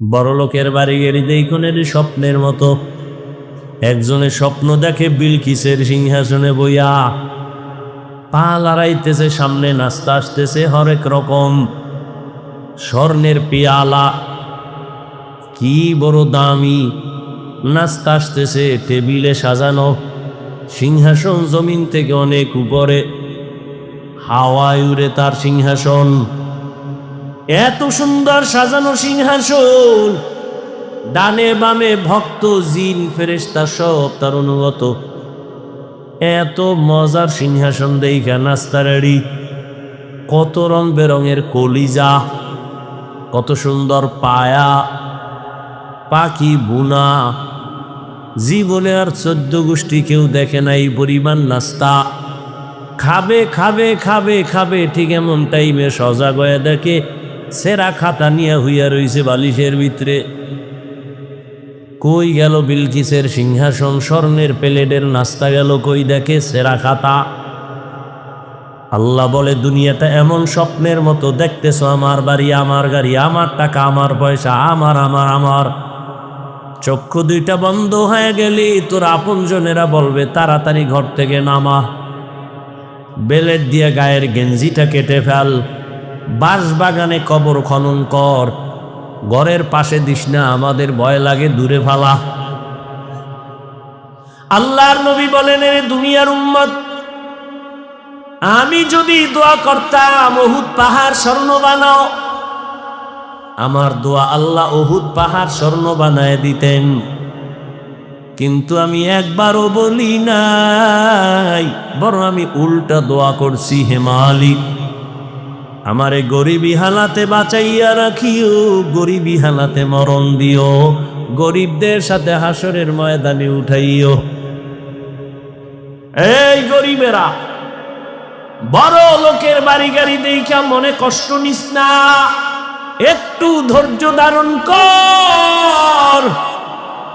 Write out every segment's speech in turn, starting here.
বড়লোকের বাড়ি গাড়ি দেখনের স্বপ্নের মতো। একজনের স্বপ্ন দেখে বিলকিসের সিংহাসনে বইয়া, পা লড়াইতেছে, সামনে নাস্তা আসতেছে হরেক রকম, স্বর্ণের পিয়ালা, কি বড় দামি নাস্তা আসতেছে, টেবিলে সাজানো, সিংহাসন জমিন থেকে অনেক উপরে, হাওয়ায় উড়ে তার সিংহাসন, এত সুন্দর সাজানো সিংহাসন, ডানে বামে ভক্ত জিন ফেরেশতা সব তার অনুগত। এত মজার সিংহাসন দেখা নাস্তা রেডি, কত রং বেরঙের কলিজা, কত সুন্দর পায়া, পাখি বুনা, জীবনে আর 14 গোষ্ঠী কেউ দেখে নাই পরিমাণ নাস্তা। খাবে খাবে খাবে খাবে, ঠিক এমন টাইমে সজাগ হয়ে দেখে সেরা খাতা নিয়ে হইয়া রইছে বালিশের ভিতরে। কই গেল বিলকিসের সিংহাসন, স্বর্ণের প্লেটের নাস্তা গেল কই, দেখে সেরা খাতা। আল্লাহ বলে, দুনিয়াটা এমন স্বপ্নের মতো দেখতেছ, আমার বাড়ি, আমার গাড়ি, আমার টাকা, আমার পয়সা, আমার আমার আমার। চক্ষু দুইটা বন্ধ হয়ে গেলি তোর আপনজনেরা বলবে, তাড়াতাড়ি ঘর থেকে নামা, বেলেট দিয়ে গায়ের গেঞ্জিটা কেটে ফেল, বাঁশ বাগানে কবর খনন কর, ঘরের পাশে দিস না, আমাদের ভয় লাগে, দূরে ফালা। আল্লাহর নবী বলেন, এ দুনিয়ার উম্মত, আমি যদি দোয়া করতাম উহুদ পাহাড় স্বর্ণ বানাও, আমার দোয়া আল্লাহ উহুদ পাহাড় স্বর্ণ বানায় দিতেন, কিন্তু আমি একবারও বলি নাই, বরং আমি উল্টা দোয়া করছি, হে মালিক আমারে গরিবী হালাতে বাঁচাইয়া রাখিও, গরিবী হালাতে মরণ দিও, গরিবদের সাথে হাসরের ময়দানে উঠাইও। এই গরিবেরা, বড় লোকের বাড়ি গাড়ি দেখা মনে কষ্ট নিস না, একটু ধৈর্য ধারণ কর।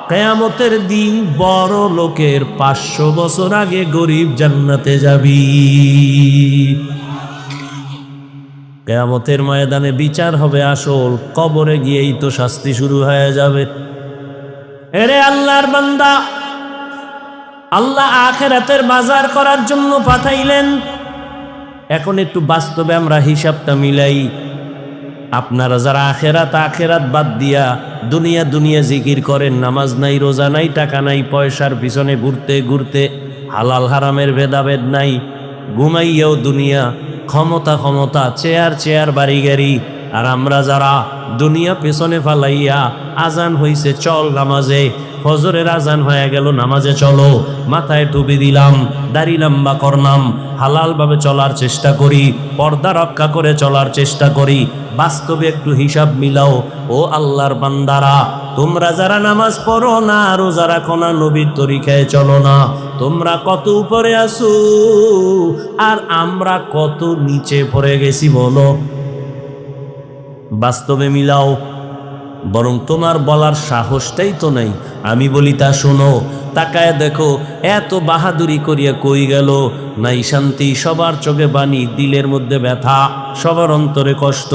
কিয়ামতের দিন বড় লোকের 500 বছর আগে গরিব জান্নাতে যাবি। কিয়ামতের ময়দানে বিচার হবে আসল, কবরে গিয়েই তো শাস্তি শুরু হয়ে যাবে। এরে আল্লাহর বান্দা, আল্লাহ আখিরাতের বাজার করার জন্য পাঠাইলেন। এখন একটু বাস্তবে আমরা হিসাবটা মিলাই। আপনারা যারা আখেরাত বাদ দিয়া দুনিয়া দুনিয়া জিকির করেন, নামাজ নাই, রোজা নাই, টাকা নাই, পয়সার পিছনে ঘুরতে ঘুরতে, হালাল হারামের ভেদাভেদ নাই, ঘুমাইয়াও দুনিয়া, ক্ষমতা ক্ষমতা, চেয়ার চেয়ার, বাড়ি গাড়ি, আর আমরা যারা দুনিয়া পেছনে ফালাইয়া, আজান হইছে চল নামাজে, ফজরের আজান হয়ে গেল নামাজে চলো, মাথায় টুপি দিলাম, দাড়ি লম্বা করলাম, হালালভাবে চলার চেষ্টা করি, পর্দা রক্ষা করে চলার চেষ্টা করি। বাস্তবে একটু হিসাব মিলাও। ও আল্লাহর বান্দারা, তোমরা যারা নামাজ পড়ো না, রোজা রাখো না, নবীর তরিকায় চলো না, তোমরা কত উপরে আসো আর আমরা কত নিচে পড়ে গেছি বলো। বাস্তবে মিলাও। বরং তোমার বলার সাহসটাই তো নাই। আমি বলি তা শোনো, তাকায় দেখো, এত বাহাদুরি করিয়া কই গেল, নাই শান্তি, সবার চোখে বাণী, দিলের মধ্যে ব্যথা, সবার অন্তরে কষ্ট।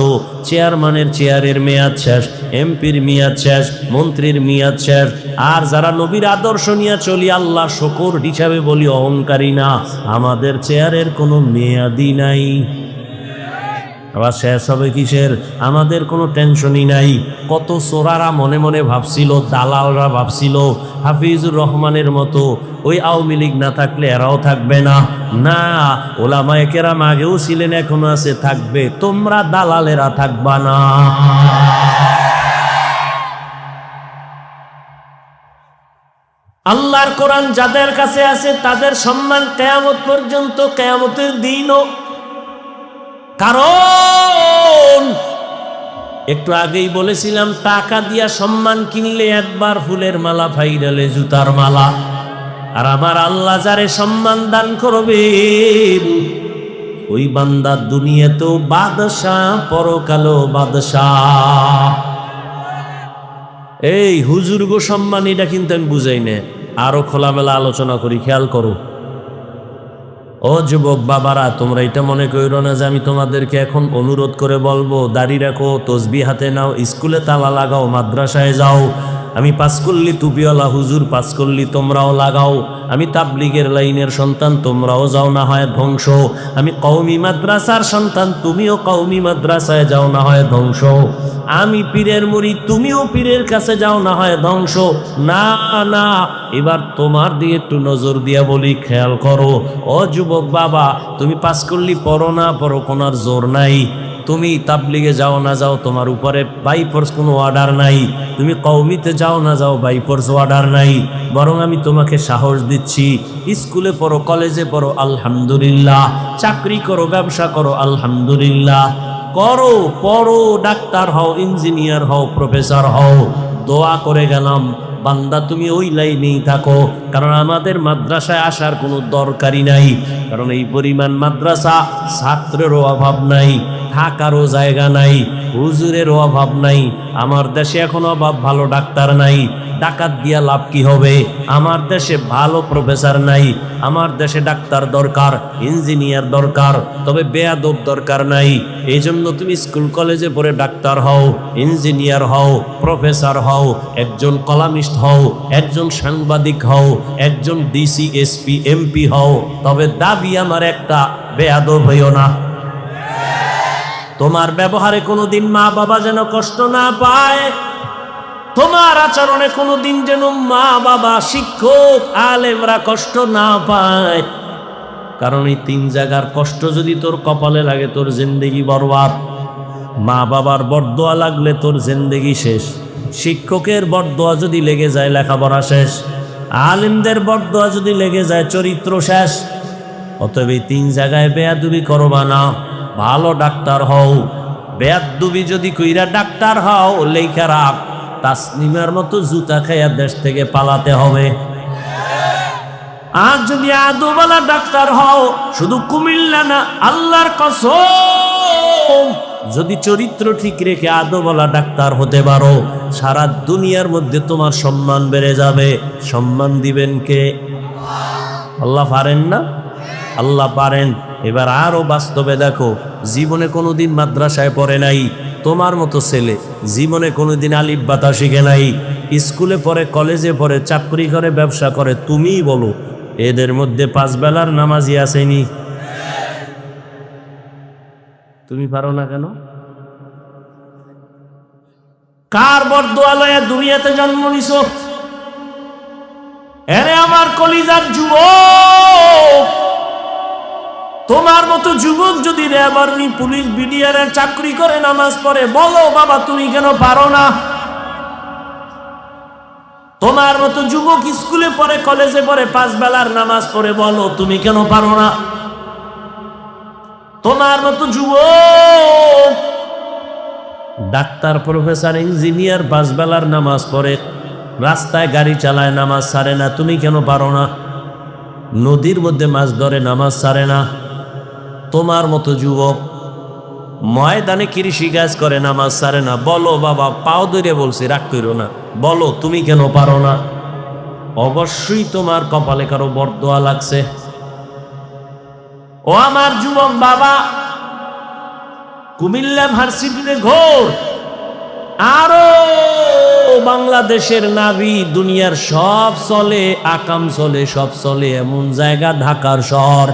চেয়ারম্যানের চেয়ারের মেয়াদ শেষ, এমপির মেয়াদ শেষ, মন্ত্রীর মেয়াদ শেষ, আর যারা নবীর আদর্শ নিয়ে চলি, আল্লাহ শুকর হিসাবে বলি অহংকারী না, আমাদের চেয়ারের কোনো মেয়াদই নাই। আবার শেষ হবে কিসের? আমাদের কোনো টেনশনই নাই। কত চোরারা মনে মনে ভাবছিল, দালালরা ভাবছিল হাফিজুর রহমানের মতো ওই আওয়ামী লীগ না থাকলে এরাও থাকবে না। না, ওলামায়ে কেরাম আগেও ছিলেন, এখনো আছে, থাকবে। তোমরা দালালেরা থাকবা না। আল্লাহর কোরআন যাদের কাছে আছে তাদের সম্মান কিয়ামত পর্যন্ত, কিয়ামতের দিনও। কারণ একটু আগেই বলেছিলাম, টাকা দিয়া সম্মান কিনলে একবার ফুলের মালা, ফাইনালে জুতার মালা। আর আমার আল্লাহ যারে সম্মান দান করবেন, ওই বান্দা দুনিয়াতেও বাদশাহ, পরকালেও বাদশাহ। এই হুজুর গো সম্মান, এটা কিন্তু আমি বুঝাই না, আরো খোলামেলা আলোচনা করি, খেয়াল করো। ও ও যুবক বাবারা, তোমরা এটা মনে করো না যে আমি তোমাদেরকে এখন অনুরোধ করে বলবো দাড়ি রাখো, তসবি হাতে নাও, স্কুলে তালা লাগাও, মাদ্রাসায় যাও। আমি পাস করলি টুপিওয়ালা হুজুর, পাস করলি তোমরাও লাগাও। আমি তাবলিগের লাইনের সন্তান, তোমরাও যাও না হয় ধ্বংস। আমি কওমি মাদ্রাসার সন্তান, তুমিও কওমি মাদ্রাসায় যাও না হয় ধ্বংস। আমি পীরের মুরিদ, তুমিও পীরের কাছে যাও না হয় ধ্বংস। না না, এবার তোমার দিয়ে একটু নজর দিয়া বলি, খেয়াল করো। ও যুবক বাবা, তুমি পাস করলি পড়ো না পড়ো, কোনার জোর নাই। তুমি তাবলিগে যাও না যাও, তোমার উপরে বাই ফোর্স কোনো অর্ডার নাই। তুমি কওমিতে যাও না যাও, বাই ফোর্স অর্ডার নাই। বরং আমি তোমাকে সাহস দিচ্ছি, স্কুলে পড়ো, কলেজে পড়ো, আলহামদুলিল্লাহ। চাকরি করো, ব্যবসা করো, আলহামদুলিল্লাহ। করো, পড়ো, ডাক্তার হও, ইঞ্জিনিয়ার হও, প্রফেসর হও। দোয়া করে গেলাম, বান্দা তুমি ওই লাইনেই থাকো। কারণ আমাদের মাদ্রাসায় আসার কোনো দরকারই নাই। কারণ এই পরিমাণ মাদ্রাসা, ছাত্রেরও অভাব নাই, থাকারও জায়গা নাই, হুজুরেরও অভাব নাই। আমার দেশে এখন অভাব, ভালো ডাক্তার নাই। ডাকাত দিয়া লাভ কি হবে? আমার দেশে ভালো প্রফেসর নাই। আমার দেশে ডাক্তার দরকার, ইঞ্জিনিয়ার দরকার, তবে বেয়াদব দরকার নাই। এই জন্য তুমি স্কুল কলেজে পড়ে ডাক্তার হও, ইঞ্জিনিয়ার হও, প্রফেসর হও, একজন কলামিস্ট হও, একজন সাংবাদিক হও, একজন ডিসি, এসপি, এমপি হও। তবে দাবি আমার একটা, বেয়াদব হইও না। তোমার ব্যবহারে কোনোদিন মা বাবা যেন কষ্ট না পায়। তোমার আচরণে কোনোদিন যেন মা বাবা, শিক্ষক, আলেমরা কষ্ট না পায়। কারণ এই 3 জায়গার কষ্ট যদি তোর কপালে লাগে, তোর জিন্দেগি বরবাদ। মা বাবার বরদোয়া লাগলে তোর জিন্দেগি শেষ। শিক্ষকের বরদোয়া যদি লেগে যায়, লেখাপড়া শেষ। আলেমদের বরদোয়া যদি লেগে যায়, চরিত্র শেষ। অতএব এই 3 জায়গায় বেয়াদবি করবা না। ভালো ডাক্তার হও। বেয়াদবি যদি কইরা ডাক্তার হও, লেখা রাখ, তাসনিমের মতো জুতা খাইয়া দেশ থেকে পালাতে হবে। আর যদি আদুবালা ডাক্তার হও, শুধু কুমিল্লা না, আল্লাহর কসম, যদি চরিত্র ঠিক রেখে আদুবালা ডাক্তার হতে পারো, সারা দুনিয়ার মধ্যে তোমার সম্মান বেড়ে যাবে। সম্মান দিবেন কে? আল্লাহ পারেন না? আল্লাহ পারেন। এবার আরো বাস্তবে দেখো, জীবনে কোনোদিন মাদ্রাসায় পড়ে নাই তোমার মতো ছেলে, জীবনে কোনোদিন আলিফ বাতা শিখে নাই, স্কুলে পড়ে, কলেজে পড়ে, চাকরি করে, ব্যবসা করে। তুমিই বলো, এদের মধ্যে 5 বেলার নামাজি আসেনি? তুমি পারো না কেন? কার বরদোয়ালয়ে দুনিয়াতে জন্ম নিছো? এরে আমার কলিজার যুবক, তোমার মতো যুবক যদি র্যাব, আর্মি, পুলিশ, বিডিআর চাকরি করে, নামাজ পড়ে, বলো বাবা তুমি কেন পারো না? তোমার মতো যুবক স্কুলে পড়ে, কলেজে পড়ে, 5 বেলার নামাজ পড়ে, বলো তুমি কেন পারো না? তোমার মতো যুবক ডাক্তার, প্রফেসর, ইঞ্জিনিয়ার, 5 বেলার নামাজ পড়ে, রাস্তায় গাড়ি চালায়, নামাজ ছাড়ে না, তুমি কেন পারো না? নদীর মধ্যে মাছ ধরে, নামাজ ছাড়ে না। তোমার মতো যুবক ময়দানে কৃষি কাজ করে, নামাজ ছাড়ে না, বলো বাবা, পাও ধরে বলছি, রাগ করো না, বলো তুমি কেন পারো না? অবশ্যই তোমার কপালে কারো বরদোয়া লাগছে। ও আমার যুবক বাবা, কুমিল্লা ভার্সিটিতে ঘোর, আরো বাংলাদেশের নাভি, দুনিয়ার সব চলে, আকাম চলে, সব চলে এমন জায়গা ঢাকার শহর।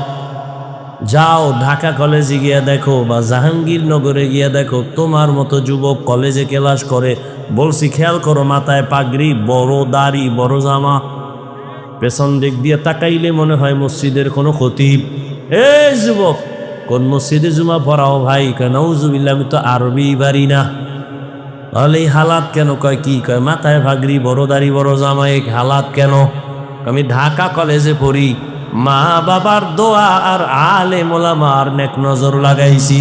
যাও ঢাকা কলেজে গিয়া দেখো, বা জাহাঙ্গীরনগরে গিয়া দেখো, তোমার মতো যুবক কলেজে ক্লাস করে। বলছি খেয়াল করো, মাথায় পাগড়ি, বড় দাড়ি, বড় জামা, পেছন দিক দিয়ে তাকাইলে মনে হয় মসজিদের কোনো খতিব। এই যুবক, কোন মসজিদে জুমা পড়াও ভাই? কেন নাউজুবিল্লাহ, আমি তো আরবি পারি না। তাহলে এই হালাত কেন? কয় কি? কয় মাথায় পাগড়ি, বড় দাড়ি, বড় জামা, এই হালাত কেন? আমি ঢাকা কলেজে পড়ি, মা বাবার দোয়া আর আলেম ওলামার নেক নজর লাগাইছি।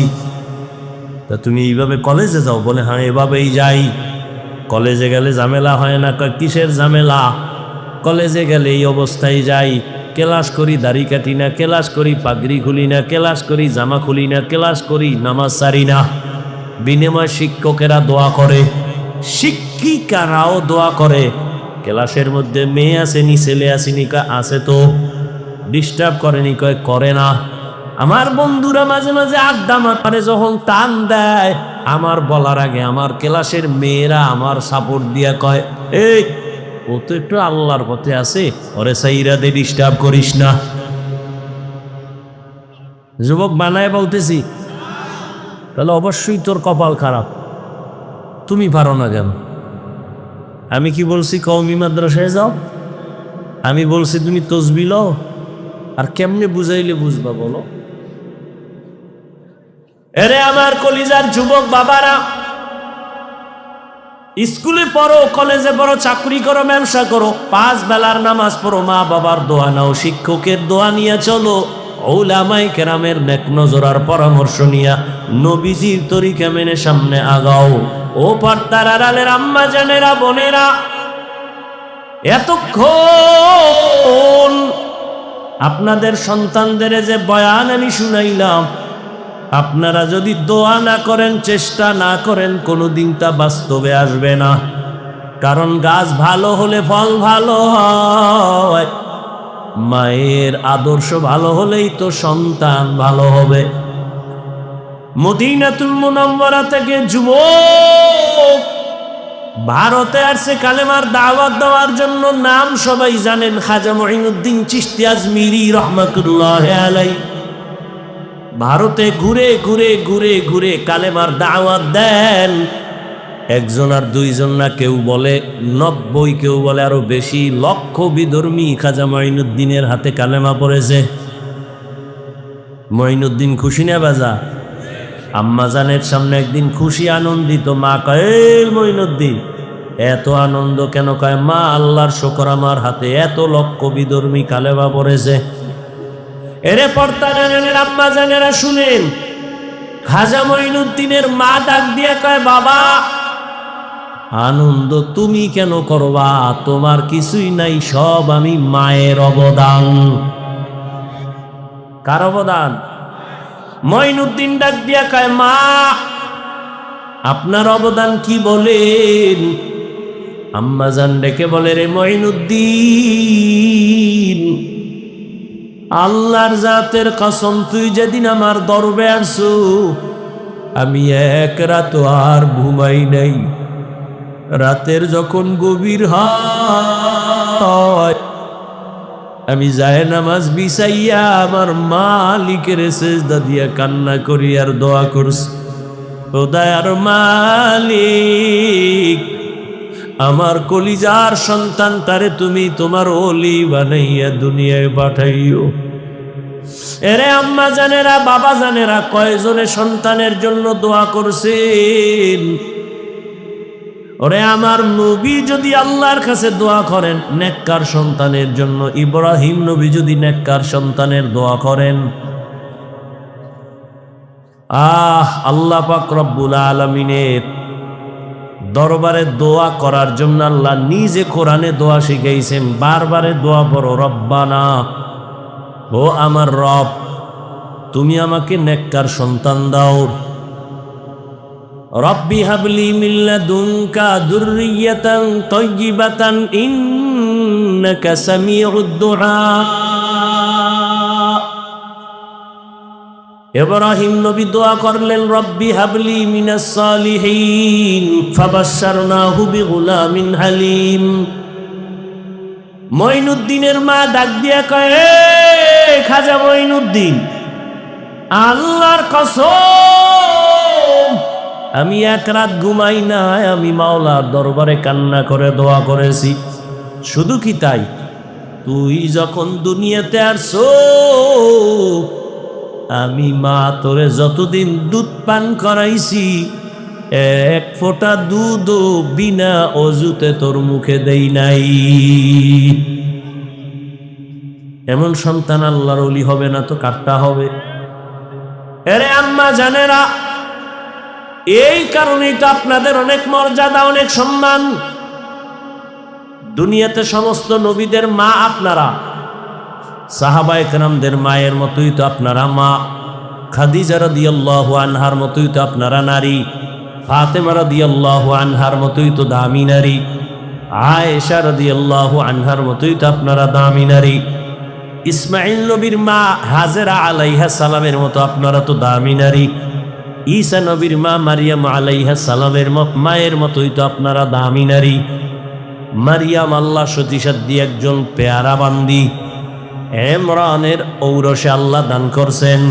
তা তুমি এইভাবে কলেজে যাও? বলে হ্যাঁ এভাবেই যাই। কলেজে গেলে ঝামেলা হয় না? কয় কিসের ঝামেলা? কলেজে গেলে এই অবস্থায় যাই, ক্লাস করি, দাড়ি কাটি না, ক্লাস করি, পাগড়ি খুলি না, ক্লাস করি, জামা খুলি না, ক্লাস করি, নামাজ সারি না। বিনিময় শিক্ষকেরা দোয়া করে, শিক্ষিকারাও দোয়া করে। ক্লাসের মধ্যে মেয়ে আসেনি, ছেলে আসেনি? আছে তো। ডিস্টার্ব করেনি? কয় করে না। আমার বন্ধুরা মাঝে মাঝে আড্ডা মারে, যখন টান দেয় আমার বলার আগে আমার ক্লাসের মেয়েরা আমার সাপোর্ট দিয়া কয়, এই ও তো একটু আল্লাহর পথে আছে, ওরে সাইরা দে, ডিস্টার্ব করিস না। যুবক বানায় বলতেছি, তাহলে অবশ্যই তোর কপাল খারাপ, তুমি পারো না কেন? আমি কি বলছি কওমি মাদ্রাসায় যাও? আমি বলছি তুমি তসবিহ লও? আর কেমনে বুঝাইলে বুঝবা বলো? এরে আমার কলিজার যুবক বাবারা, স্কুলে পড়ো, কলেজে পড়ো, চাকরি করো, ব্যবসা করো, 5 বেলার নামাজ পড়ো, মা বাবার দোয়া নাও, শিক্ষকের দোয়া নিয়ে চলো, উলামায়ে কেরামের নেক নজর আর পরামর্শ নিয়া নবীজির তরিকা মেনে সামনে আগাও। ও পর্দার আড়ালের আম্মা জানেরা, বোনেরা, এতক্ষণ আপনাদের সন্তানদের যে বয়ান আমি শুনাইলাম, আপনারা যদি দোয়া না করেন, চেষ্টা না করেন, কোনোদিন তা বাস্তবে আসবে না। কারণ গাছ ভালো হলে ফল ভালো হয়, মায়ের আদর্শ ভালো হলেই তো সন্তান ভালো হবে। মদিনাতুল মুনাওয়ারা থেকে যুবক ভারতে আসছে কালেমার দাওয়াত দেওয়ার জন্য। নাম সবাই জানেন, খাজা মঈনুদ্দিন চিশতি আজমিরি রহমাতুল্লাহ আলাইহি। ভারতে ঘুরে ঘুরে ঘুরে ঘুরে কালেমার দাওয়াত দেন। একজন আর দুইজন না, কেউ বলে 90, কেউ বলে আরো বেশি, লক্ষ বিধর্মী খাজা মঈনুদ্দিনের হাতে কালেমা পড়েছে। মঈনুদ্দিন খুশি না বাজা? আম্মা জানের সামনে একদিন খুশি আনন্দিত, মা কয়, এই মঈনুদ্দিন এত আনন্দ কেন? কয়, মা আল্লাহর শুকর, আমার হাতে এত লক্ষ বিধর্মী কালেমা পড়েছে। এরে পর্দা জানেন আম্মা জানেরা, শুনেন, খাজা মঈনুদ্দিনের মা ডাক দিয়ে কয়, বাবা আনন্দ তুমি কেন করবা? তোমার কিছুই নাই, সব আমি মায়ের অবদান। কার অবদান? মঈনুদ্দিন ডাক দিয়া কয়, মা আপনার অবদান কি বলেন? আম্মা জান ডেকে বলে, রে মঈনুদ্দিন, আল্লাহর জাতের কসম, তুই যেদিন আমার দরবে আসছো, আমি এক রাত আর ঘুমাই নাই। রাতের যখন গভীর হয়, আমি যায় নামাজ বিছাইয়া আমার মালিকের সেজদা দিয়া কান্না করি আর দোয়া করছি, খোদার মালিক, আমার কলিজার সন্তান তারে তুমি তোমার ওলি বানাইয়া দুনিয়ায় পাঠাইও। এরে আম্মা জানেরা, বাবা জানেরা, কয়জনে সন্তানের জন্য দোয়া করছেন? ওরে আমার নবী যদি আল্লাহর কাছে দোয়া করেন নেককার সন্তানের জন্য, ইব্রাহিম নবী যদি নেককার সন্তানের দোয়া করেন, আল্লাহ পাক রব্বুল আলামিনের দরবারে দোয়া করার জন্য আল্লাহ নিজে কোরআনে দোয়া শিখাইছেন। বারবারে দোয়া পড়ো, রব্বানা, ও আমার রব, তুমি আমাকে নেককার সন্তান দাও। রব্বি হাবলি মিন লাদুনকা যুররিয়াতান তাইয়্যিবাতান ইন্নাকা সামিউদ দুআ। ইব্রাহিম নবী দোয়া করলেন, রব্বি হাবলি মিনাস সালিহিন, ফাবাশশারনাহু বিগুলামিন হালিম। মঈনুদ্দিনের মা ডাক দিয়া কয়, খাজা মঈনুদ্দিন, আল্লাহর কসম, আমি এক রাত ঘুমাই নাই, আমি মাওলার দরবারে কান্না করে দোয়া করেছি। শুধু কি তাই, তুই যখন দুনিয়াতে আসছো, আমি মা তোরে যতদিন দুধ পান করাইছি, এক ফোঁটা দুধও বিনা অজুতে তোর মুখে দেই নাই। এমন সন্তান আল্লাহর ওলি হবে না তো কারটা হবে? এরে আম্মা জানেরা, এই কারণেই তো আপনাদের অনেক মর্যাদা, অনেক সম্মান। দুনিয়াতে সমস্ত নবীদের মা আপনারা, সাহাবায়ে কেরামদের মায়ের মতোই তো আপনারা মা। খাদিজা রাদিয়াল্লাহু আনহার মতোই তো আপনারা নারী, ফাতেমা রাদিয়াল্লাহু আনহার মতোই তো দামি নারী, আয়েশা রাদিয়াল্লাহু আনহার মতোই তো আপনারা দামি নারী। ইসমাইল নবীর মা হাজেরা আলাইহিস সালামের মতো আপনারা তো দামি নারী। ঈসা নবীর মা মারিয়াম আলাইহিস সালামের মায়ের মতোই তো আপনারা দামি নারী। মারিয়াম আল্লাহ সতীসাধ্যী একজন পেয়ারা বান্দি, ইমরানের ঔরসে আল্লাহ দান করছেন।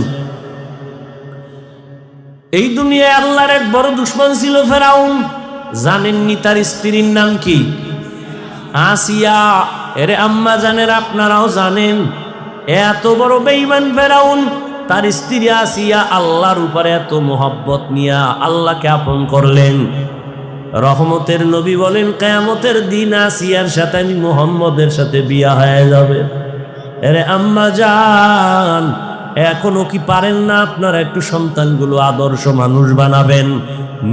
এই দুনিয়ায় আল্লাহর এক বড় দুশমন ছিল ফেরাউন। জানেননি তার স্ত্রীর নাম কি? আসিয়া। এরে আম্মা জানেন, আপনারাও জানেন, এত বড় বেঈমান ফেরাউন, তার স্ত্রী আসিয়া আল্লাহর উপরে এত মোহব্বত নিয়া আল্লাহকে আপন করলেন। রহমতের নবী বলেন, কিয়ামতের দিন আসিয়ার সাথে আমি মুহাম্মদের সাথে বিয়া হয়ে যাবে। এরে আম্মা জান, এখনো কি পারেন না আপনারা একটু সন্তানগুলো আদর্শ মানুষ বানাবেন?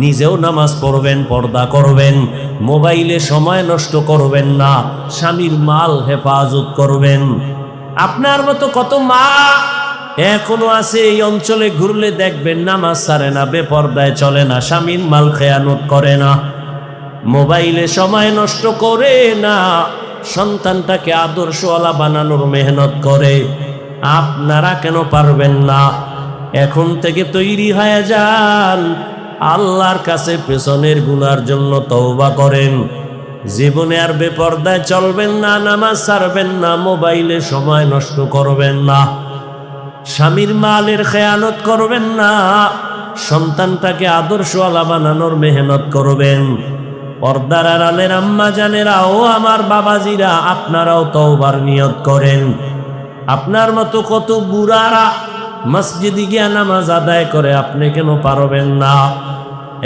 নিজেও নামাজ পড়বেন, পর্দা করবেন, মোবাইলে সময় নষ্ট করবেন না, স্বামীর মাল হেফাজত করবেন। আপনার মতো কত মা এখনো আছে এই অঞ্চলে, ঘুরলে দেখবেন নামাজ ছাড়ে না, বেপর্দায় চলে না, স্বামীর মাল খেয়ানত করে না, মোবাইলে সময় নষ্ট করে না, সন্তানটাকে আদর্শওয়ালা বানানোর মেহনত করে। আপনারা কেন পারবেন না? এখন থেকে তৈরি হয়ে যান, আল্লাহর কাছে পেছনের গুনার জন্য তওবা করেন। জীবনে আর বেপর্দায় চলবেন না, নামাজ ছাড়বেন না, মোবাইলে সময় নষ্ট করবেন না, স্বামীর মালের খেয়ানত করবেন না, সন্তানটাকে আদর্শওয়ালা বানানোর মেহনত করবেন। পর্দার আড়ালের আম্মা জানেরা ও আমার বাবাজিরা, আপনারাও তওবার নিয়ত করেন। আপনার মতো কত বুড়ারা মসজিদে গিয়া নামাজ আদায় করে, আপনি কেন পারবেন না?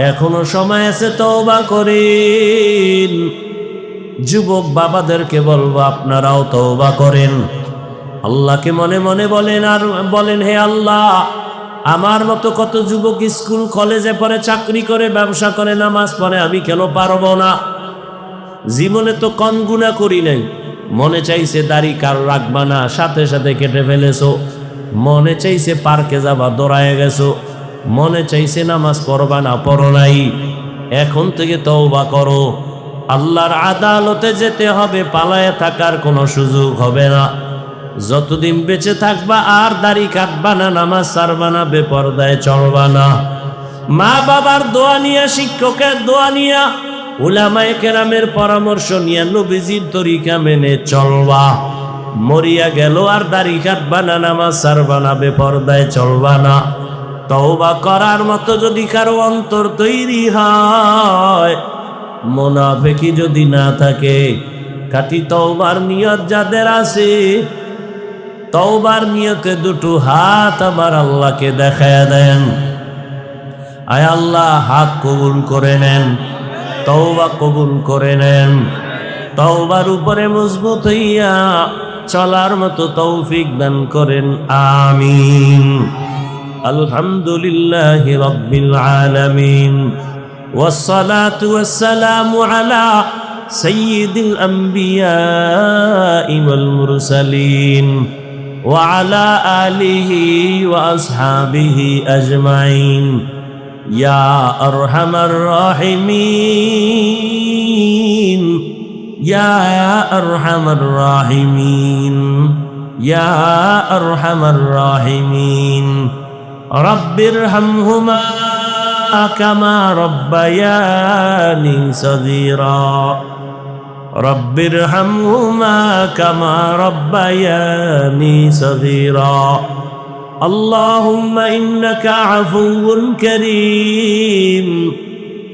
এখনো সময় আছে, তওবা করেন। যুবক বাবাদেরকে বলবো, আপনারাও তওবা করেন। আল্লাহকে মনে মনে বলেন, আর বলেন, হে আল্লাহ, আমার মতো কত যুবক স্কুল কলেজে পড়ে, চাকরি করে, ব্যবসা করে, নামাজ পড়ে, আমি কেন পারবো না? জীবনে তো কম গুনাহ করি নাই। মনে চাইছে দাড়ি কার রাখবা না, সাথে সাথে কেটে ফেলেছো। মনে চাইছে পার্কে যাবা, দৌড়ায় গেছো। মনে চাইছে নামাজ পড়বা না, পড়ো নাই। এখন থেকে তওবা করো। আল্লাহর আদালতে যেতে হবে, পালায়ে থাকার কোনো সুযোগ হবে না। যতদিন বেঁচে থাকবা আর দাড়ি কাটবা না, নামাজ ছাড়বা না, বেপরদায় চলবা না। মা বাবার দোয়া নিয়া, শিক্ষকের দোয়া নিয়া, উলামায়ে কেরামের পরামর্শ নিয়া নবীজির তরিকা মেনে চলবা। মরিয়া গেল আর দাড়ি কাটবা না, নামাজ ছাড়বা না, বেপরদায় চলবা না। তওবা করার মতো যদি কারো অন্তর তৈরি হয়, মুনাফিকি যদি না থাকে, খাঁটি তওবার নিয়ত যাদের আছে, তওবার নিয়তে দুটো হাত আমার আল্লাহকে দেখায়া দেন। আয় আল্লাহ, হাত কবুল করে নেন, তওবা কবুল করে নেন। তওবার উপরে মজবুত হইয়া চলার মতো তৌফিক দান করেন, আমিন। আলহামদুলিল্লাহি রাব্বিল আলামিন, ওয়াসসালাতু ওয়াসসালামু আলা সাইয়্যিদিল আমবিয়াই ওয়াল মুরসালিন ওয়া আলা আলিহি ওয়া আসহাবিহি আজমাইন। ইয়া আরহামার রাহিমিন, ইয়া আরহামার রাহিমিন, ইয়া আরহামার রাহিমিন। রব্বিরহামহুমা কামা রব্বায়ানি সগীরা, রব্বিরহামহুমা কামা রব্বায়ানি সগীরা। আল্লাহুম্মা ইন্নাকা আফুউন কারীম,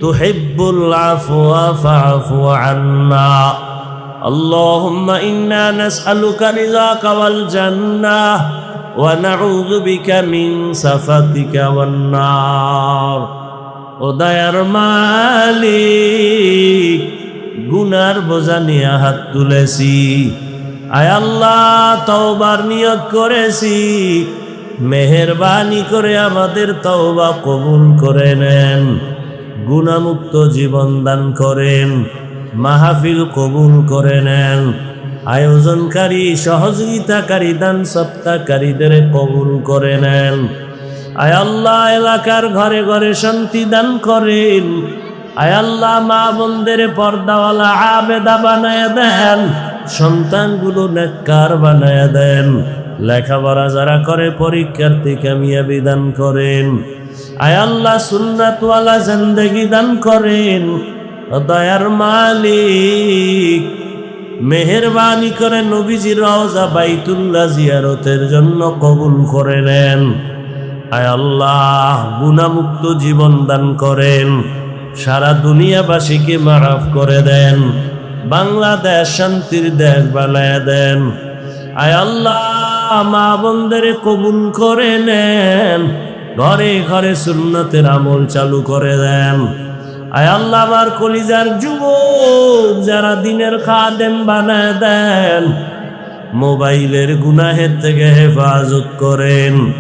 তুহিব্বুল আফওয়া ফা'ফু আন্না। আল্লাহুম্মা ইন্না নাসআলুকা রিযাকা ওয়াল জান্নাহ ওয়া নাউযু বিকা মিন সাফাতিকা ওয়ান নার। ও দয়ার মালিক, গুনার বোঝা নিয়ে হাত তুলেছি। আয় আল্লাহ, তওবার নিয়ত করেছি, মেহেরবানি করে আমাদের তওবা কবুল করে নেন। গুনাহমুক্ত জীবন দান করেন, মাহফিল কবুল করে নেন। আয়োজনকারী, সহযোগিতাকারী, দান সত্তাকারীদের কবুল করে নেন। আয় আল্লাহ, এলাকার ঘরে ঘরে শান্তি দান করেন। আয় আল্লাহ, মা বোনদের পর্দাওয়ালা আবেদা বানায় দেন, সন্তানগুলো নেককার বানায়া দেন। লেখাপড়া যারা করে পরীক্ষার্থী কামিয়াবি দান করেন। আয় আল্লাহ সুন্নাতওয়ালা জিন্দেগি দান করেন। দয়ার মালিক মেহেরবানি করে নবীজির রওজা বাইতুল্লাহ জিয়ারতের জন্য কবুল করে নেন। আয় আল্লাহ গুনাহমুক্ত জীবন দান করেন। সারা দুনিয়াবাসীকে মাফ করে দেন। বাংলাদেশ শান্তির দেশ বানায় দেন। আয় আল্লাহ মা বোনদের কবুল করে নেন। ঘরে ঘরে সুন্নতের আমল চালু করে দেন। আয় আল্লাহ আমার কলিজার যুবক যারা দিনের খাদেম বানায় দেন। মোবাইলের গুনাহের থেকে হেফাজত করেন।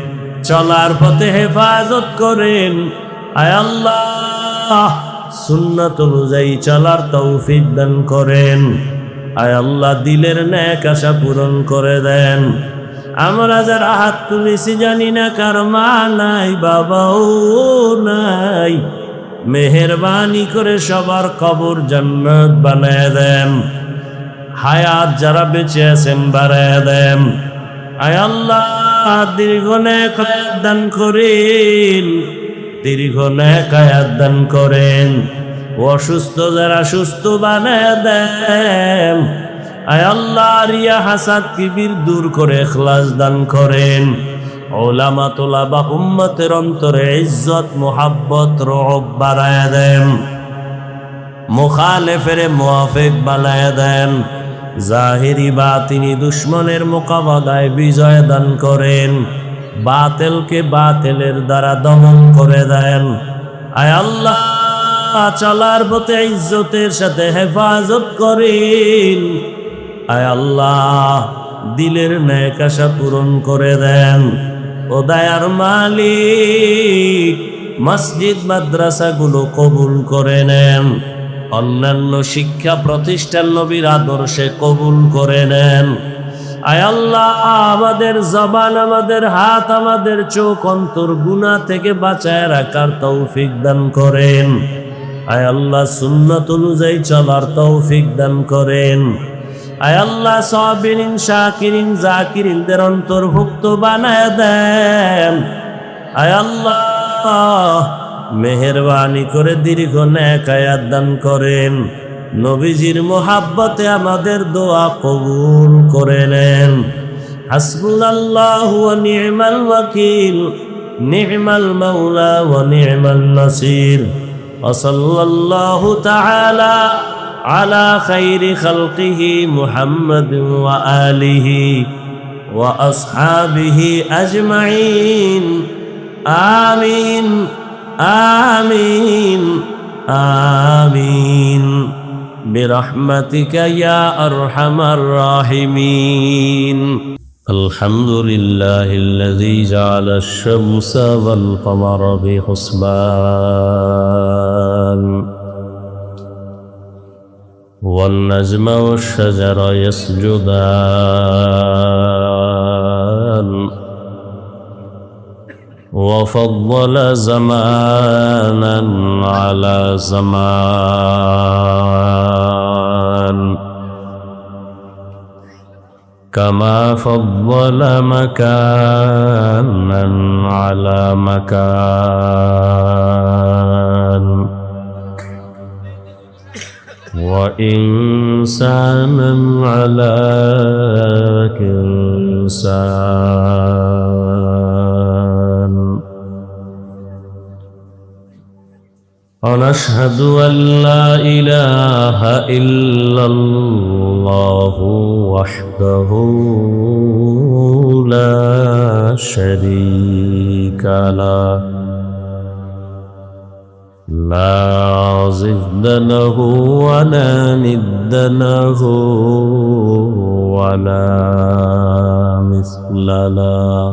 চলার পথে হেফাজত করেন। আয় আল্লাহ সুন্নাত অনুযায়ী চলার তৌফিক দান করেন। আয় আল্লাহ দিলের নেক আশা পূরণ করে দেন। আমরা যারা হাত তুলেছি জানি না কার মা নাই বাবাও নাই। মেহেরবানি করে সবার কবর জান্নাত বানায় দেন। হায়াত যারা বেঁচে আছেন বাড়ায় দেন। আয় আল্লাহ দীর্ঘ নেক হায়াত দান করেন। দীর্ঘ নেক হায়াত দান করেন। অসুস্থ যারা সুস্থ বানায় দেন। আয় আল্লাহ রিয়া হাসাদ কিবির দূর করে ইখলাস দান করেন। উলামা তুলাবা উম্মতের অন্তরে ইজ্জত মুহাব্বত রহব বাড়ায় দেন। মুখালেফের মুওয়াফিক বানায় দেন। জাহিরি বাতিনি দুশ্মনের মোকাবেলায় বিজয় দান করেন। বাতিলকে বাতিলের দ্বারা দমন করে দেন। আয় আল্লাহ চলার পথে ইজ্জতের সাথে হেফাজত করেন। আয় আল্লাহ দিলের নেক আশা পূরণ করে দেন। ও দয়ার মালিক মসজিদ মাদ্রাসাগুলো কবুল করে নেন। অন্যান্য শিক্ষা প্রতিষ্ঠান নবীর আদর্শে কবুল করে নেন। আয় আল্লাহ আমাদের জবান আমাদের হাত আমাদের চোখ অন্তর গুনাহ থেকে বাঁচায় রাখার তৌফিক দান করেন। আয় আল্লাহ সুন্নাত অনুযায়ী চলার তৌফিক দান করেন। আয় আল্লাহ সাবিরিন শাকিরিন জাকিরিনদের অন্তর্ভুক্ত বানায় দেন। আয় আল্লাহ মেহেরবানি করে দীর্ঘ নেক হায়াত দান করেন। নবীজির মোহাব্বতে আমাদের দোয়া কবুল করে নেন। হাসবুনাল্লাহু ওয়া নি'মাল ওয়াকিল নি'মাল মাওলা ওয়া নি'মান নাসির। ওয়া সাল্লাল্লাহু তাআলা আলা খাইরি খালকিহি মুহাম্মাদিন ওয়া আলিহি ওয়া আসহাবিহি আজমাইন। আমিন আমিন আমিন বিরহমাতিকা ইয়া আরহামার রাহিমিন। আলহামদুলিল্লাহিল্লাযী জাআলা আশ-শামসা ওয়াল কমারা বিহুসবান ওয়ান নাজমা ওয়াশ-শাজারা ইয়াসজুদান وفضل زمانا على زمان كما فضل مكانا على مكان وإنسانا على إنسان. ونشهد أن لا إله إلا الله وحده لا شريك له لا ضد له ولا ند له ولا مثل له.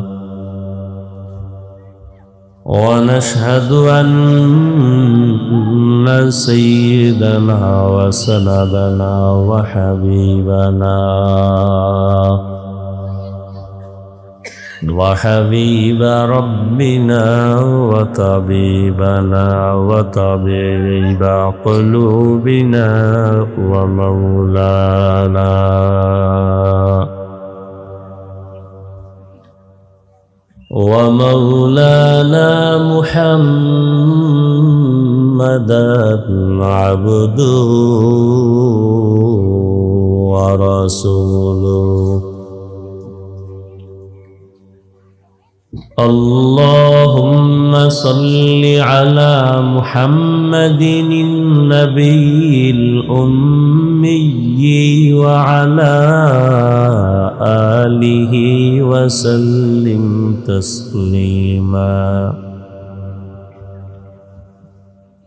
ونشهد أن سيدنا وسندنا وحبيبنا وحبيب ربنا وطبيبنا وطبيب قلوبنا ومولانا محمدا عبده ورسوله اللهم صل على محمد النبي الأمي وعلى آله وسلم تسليما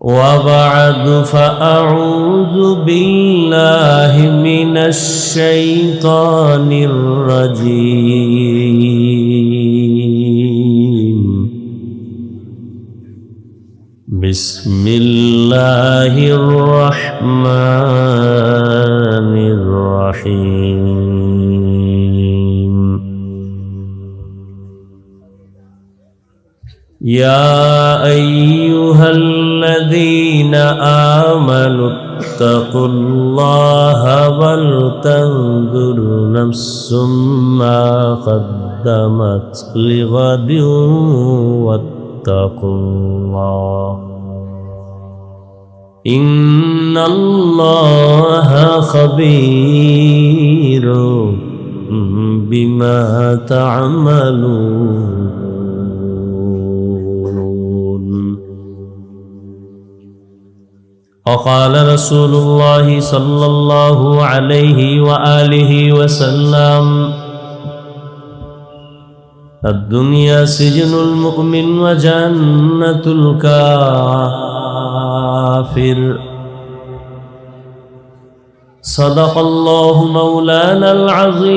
وبعد فأعوذ بالله من الشيطان الرجيم بسم الله الرحمن الرحيم يا أيها الذين آمنوا اتقوا الله ولتنظر نفس ما قدمت لغد واتقوا الله إن الله خبير بما تعملون وقال رسول الله صلى الله عليه وآله وسلم الدنيا سجن المؤمن وجنة الكافر صدق الله مولانا العظيم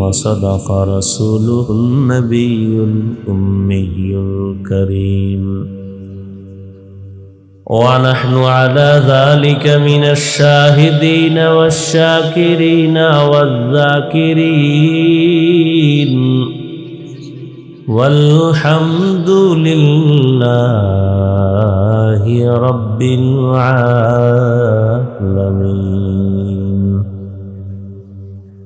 وصدق رسوله النبي الأمي الكريم ونحن على ذلك من الشاهدين والشاكرين والذاكرين والحمد لله رب العالمين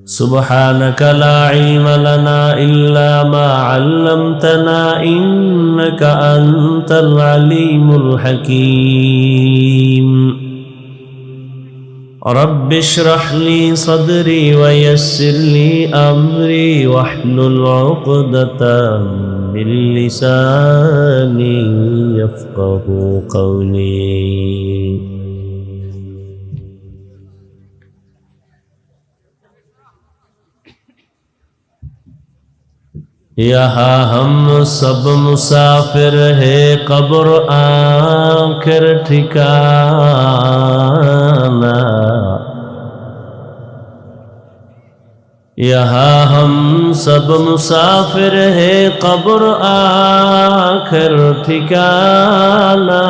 سبحانك لا علم لنا إلا ما علمتنا إنك أنت العليم الحكيم رب اشرح لي صدري ويسر لي أمري واحلل عقدة من لساني يفقه قولي यहाँ हम सब मुसाफिर है कब्र आखिर ठिकाना यहाँ हम सब मुसाफिर है कब्र आखिर ठिकाना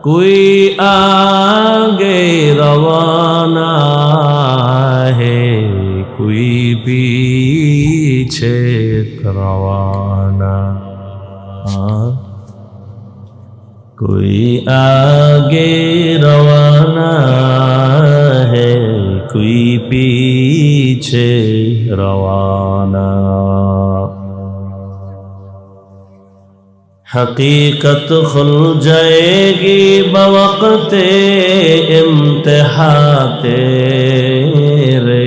कोई आगे रवाना है कोई पीछे रवाना कोई आगे रवाना है कोई पीछे रवाना हकीकत खुल जाएगी बवक़्ते इम्तिहान तेरे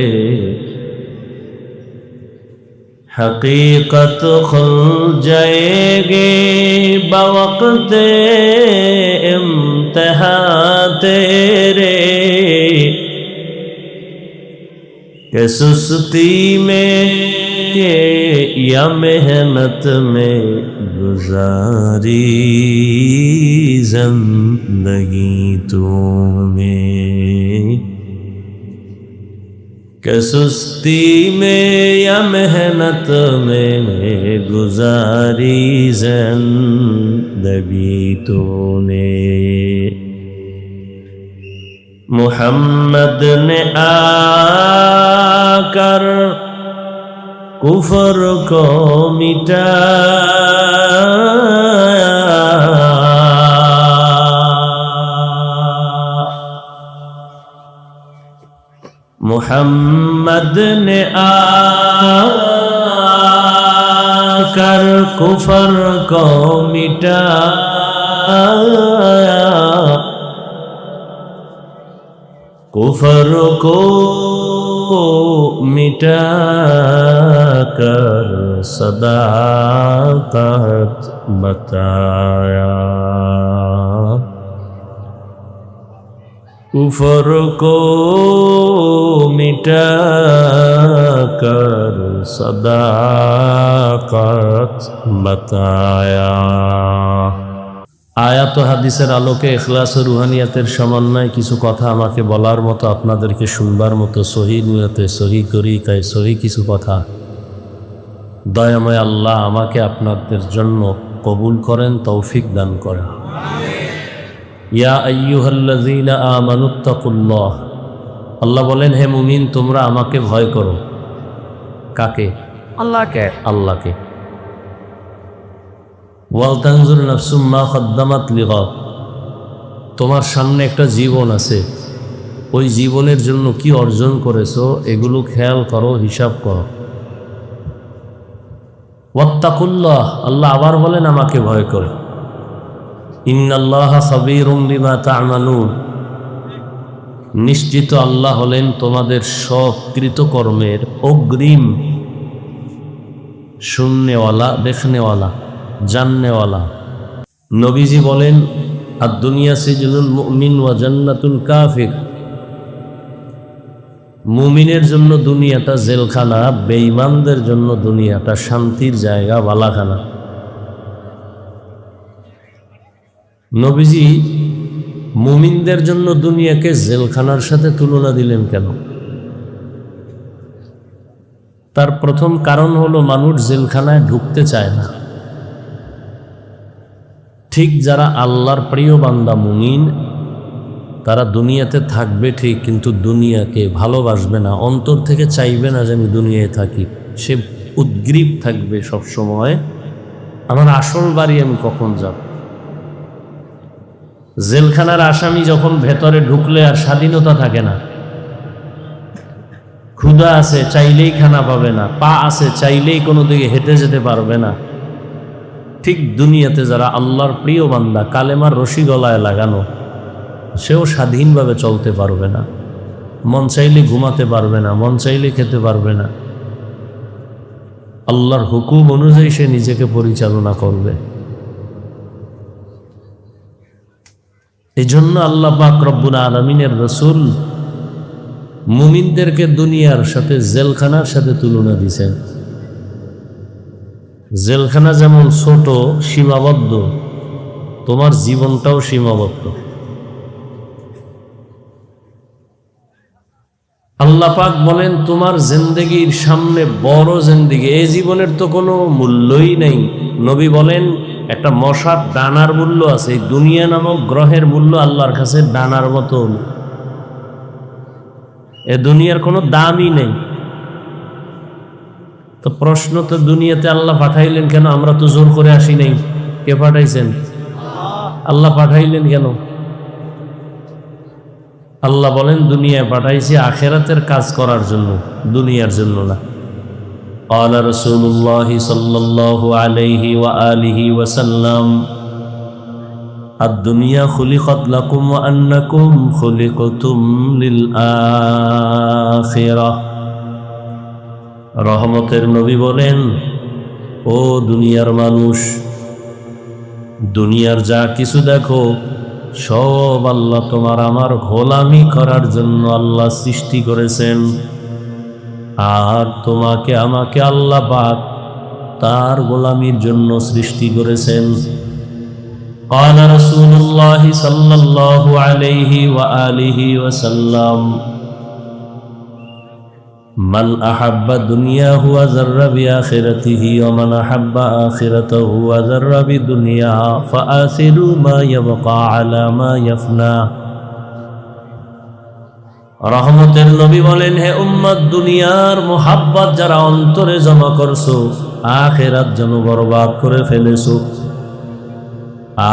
हकीकत खुल जाएगी बवक़्ते इम्तिहान तेरे के सुस्ती में के या मेहनत में गुजारी जिंदगी तूने के सुस्ती में या मेहनत में गुजारी जिंदगी तूने मोहम्मद ने आकर कुफर को मिटाया। मोहम्मद ने आकर कुफर को मिटाया, कुफर को मिटाकर सदाकत बताया। कुफर को मिटाकर सदाकत बताया। আয়াত ও হাদিসের আলোকে ইখলাস ও রুহানিয়াতের সমন্বয়ে কিছু কথা আমাকে বলার মতো, আপনাদেরকে শুনবার মতো সহি নিয়তে সহি তরিকায় সহি কিছু কথা দয়াময় আল্লাহ আমাকে আপনাদের জন্য কবুল করেন, তৌফিক দান করেন। ইয়া আইয়ুহাল্লাযীনা আমানুত্তাকুল্লাহ, আল্লাহ বলেন হে মুমিন তোমরা আমাকে ভয় করো। কাকে? আল্লাহকে। আল্লাহকে। ওয়ালতানজুর নাফসুম মা কদ্দামাত লিগাদ, তোমার সামনে একটা জীবন আছে, ওই জীবনের জন্য কি অর্জন করেছো এগুলো খেয়াল করো, হিসাব করো। ওয়াত্তাকুল্লাহ, আল্লাহ আবার বলেন আমাকে ভয় করো। ইন্নাল্লাহা খাবীরুম বিমা তা'মালুন, নিশ্চিত আল্লাহ হলেন তোমাদের সব কৃতকর্মের অগ্রিম শুননেওয়ালা, দেখনেওয়ালা, জাননেওয়ালা। নবীজি বলেন আদ-দুনিয়া সিজনুল মুমিন ওয়া জান্নাতুল কাফির, মুমিনের জন্য দুনিয়াটা জেলখানা, বেঈমানদের জন্য দুনিয়াটা শান্তির জায়গা, বালাখানা। নবীজি মুমিনদের জন্য দুনিয়াকে জেলখানার সাথে তুলনা দিলেন কেন? তার প্রথম কারণ হলো মানুষ জেলখানায় ঢুকতে চায় না। ঠিক যারা আল্লাহর প্রিয় বান্দা মুমিন, তারা দুনিয়াতে থাকবে ঠিক, কিন্তু দুনিয়াকে ভালোবাসবে না, অন্তর থেকে চাইবে না যে আমি দুনিয়ায় থাকি। সে উদ্গ্রীব থাকবে সব সময়, আমার আসল বাড়ি আমি কখন যাব। জেলখানার আসামি যখন ভেতরে ঢুকলে আর স্বাধীনতা থাকে না। ক্ষুধা আছে, চাইলেই খানা পাবে না। পা আছে, চাইলেই কোনো দিকে হেঁটে যেতে পারবে না। ঠিক দুনিয়াতে যারা আল্লাহর প্রিয় বান্দা, কালেমার রশি গলায় লাগানো, সেও স্বাধীনভাবে চলতে পারবে না। মন চাইলে ঘুমাতে পারবে না, মন চাইলে খেতে পারবে না। আল্লাহর হুকুম অনুযায়ী সে নিজেকে পরিচালনা করবে। এই জন্য আল্লাহ পাক রব্বুল আলামিনের রাসূল মুমিনদেরকে দুনিয়ার সাথে জেলখানার সাথে তুলনা দিয়েছেন। জেলখানা যেমন ছোট, সীমাবদ্ধ, তোমার জীবনটাও সীমাবদ্ধ। আল্লাহ পাক বলেন তোমার জিন্দেগির সামনে বড় জিন্দেগি, এই জীবনের তো কোনো মূল্যই নেই। নবী বলেন একটা মশার ডানার মূল্য আছে, এই দুনিয়া নামক গ্রহের মূল্য আল্লাহর কাছে ডানার মতো। এ দুনিয়ার কোনো দামই নেই। তো প্রশ্ন তো দুনিয়াতে আল্লাহ পাঠাইলেন কেন? আমরা তো জোর করে আসি নাই। কে পাঠাইছেন? আল্লাহ পাঠাইলেন কেন? আল্লাহ বলেন দুনিয়ায় পাঠাইছি আখিরাতের কাজ করার জন্য, দুনিয়ার জন্য না। قال رسول الله صلى الله عليه وآله وسلم الدنيا خلقت لكم وأنكم خلقتم للآخرة। রহমতের নবী বলেন ও দুনিয়ার মানুষ, দুনিয়ার যা কিছু দেখো সব আল্লাহ তোমার আমার গোলামি করার জন্য আল্লাহ সৃষ্টি করেছেন। আর তোমাকে আমাকে আল্লাহ পাক তার গোলামির জন্য সৃষ্টি করেছেন। قال رسول الله صلى الله عليه وآله وسلم من أحب دنياه وذر بآخرته ومن أحب آخرته وذر بدنياه فآثروا ما يبقى على ما يفنى। রহমতের নবী বলেন, হে উম্মত, দুনিয়ার মোহাব্বত যারা অন্তরে জমা করছো, আখিরাত যেন বরবাদ করে ফেলেছো।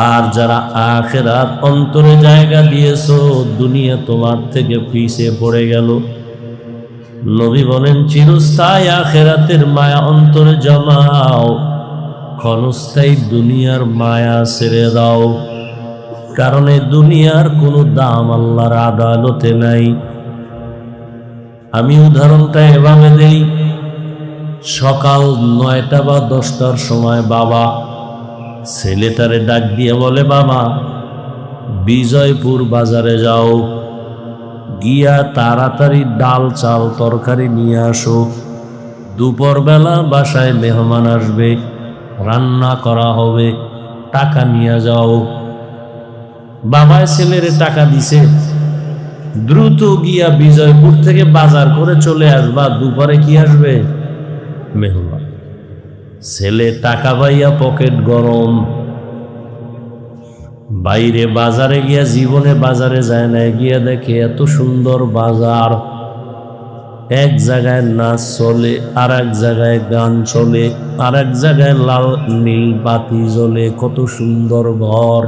আর যারা আখিরাত অন্তরে জায়গা দিয়েছো, দুনিয়া তোমার থেকে পিছিয়ে পড়ে গেল। নবী বলেন, চিরস্থায়ী আখিরাতের মায়া অন্তরে জমাও, ক্ষণস্থায়ী দুনিয়ার মায়া ছেড়ে দাও। কারণ এই দুনিয়ার কোনো দাম আল্লাহর আদালতে নাই। আমি উদাহরণটা এভাবে দেই, সকাল 9টা বা 10টার সময় বাবা ছেলেটারে ডাক দিয়ে বলে, বাবা বিজয়পুর বাজারে যাও, গিয়া তাড়াতাড়ি ডাল চাল তরকারি নিয়ে আসো, দুপুরবেলা বাসায় মেহমান আসবে, রান্না করা হবে, টাকা নিয়ে যাও। বাবায় ছেলেরে টাকা দিছে, দ্রুত গিয়া বিজয়পুর থেকে বাজার করে চলে আসবা, দুপুরে কি আসবে? মেহমান। ছেলে টাকা পাইয়া পকেট গরম, বাইরে বাজারে গিয়া, জীবনে বাজারে যায় না, গিয়া দেখে এত সুন্দর বাজার, এক জায়গায় নাচ চলে, আর এক জায়গায় গান চলে, আর এক জায়গায় লাল নীল বাতি জ্বলে, কত সুন্দর ঘর।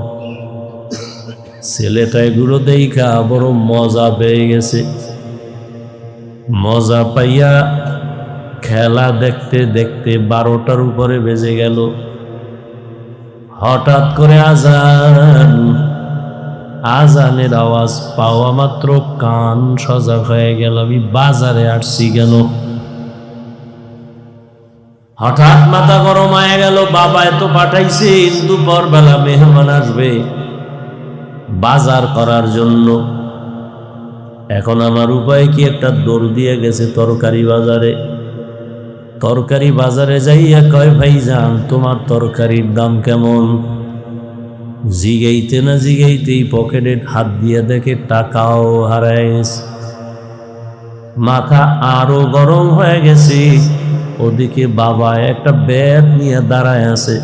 ছেলেটা এগুলো দেখা বড় মজা পেয়ে গেছে। মজা পাইয়া খেলা দেখতে দেখতে 12টার উপরে বেজে গেল। হঠাৎ করে আজান, আজানের আওয়াজ পাওয়া মাত্র কান সজাগ হয়ে গেল, আমি বাজারে আসছি কেন? হঠাৎ মাথা গরম হয়ে গেল, বাবা এত পাঠাইছে, দুপুর বেলা মেহমান আসবে বাজার করার জন্য। এখন আমার উপায় কি? একটা দৌড় দিয়ে গেছে তরকারি বাজারে। তরকারি বাজারে যাইয়া কয়, ভাইজান তোমার তরকারির দাম কেমন? জিগাইতে না জিগাইতেই পকেটে হাত দিয়ে দেখে টাকাও হারায় গেছে। মাথা আরো গরম হয়ে গেছে। ওদিকে বাবা একটা ব্যাগ নিয়ে দাঁড়ায় আছে,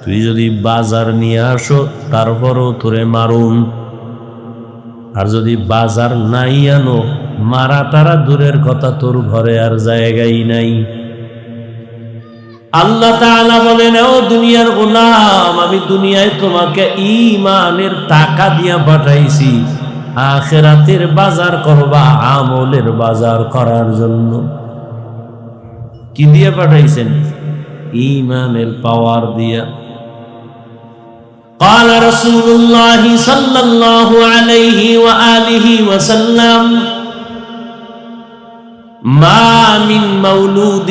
তুই যদি বাজার নিয়ে আসো তারপরও তোরে মারুন, আর যদি বাজার নাই আনো, মারা তারা দূরের কথা, তোর ঘরে আর জায়গাই নাই। আল্লাহ তাআলা বলেন, ও দুনিয়ার গোলাম, আমি দুনিয়ায় তোমাকে ঈমানের টাকা দিয়া পাঠাইছি, আখিরাতের বাজার করবা, আমলের বাজার করার জন্য। কি দিয়ে পাঠাইছেন? ঈমানের পাওয়ার দিয়া। قال رسول الله صلى الله عليه وآله وسلم ما من مولود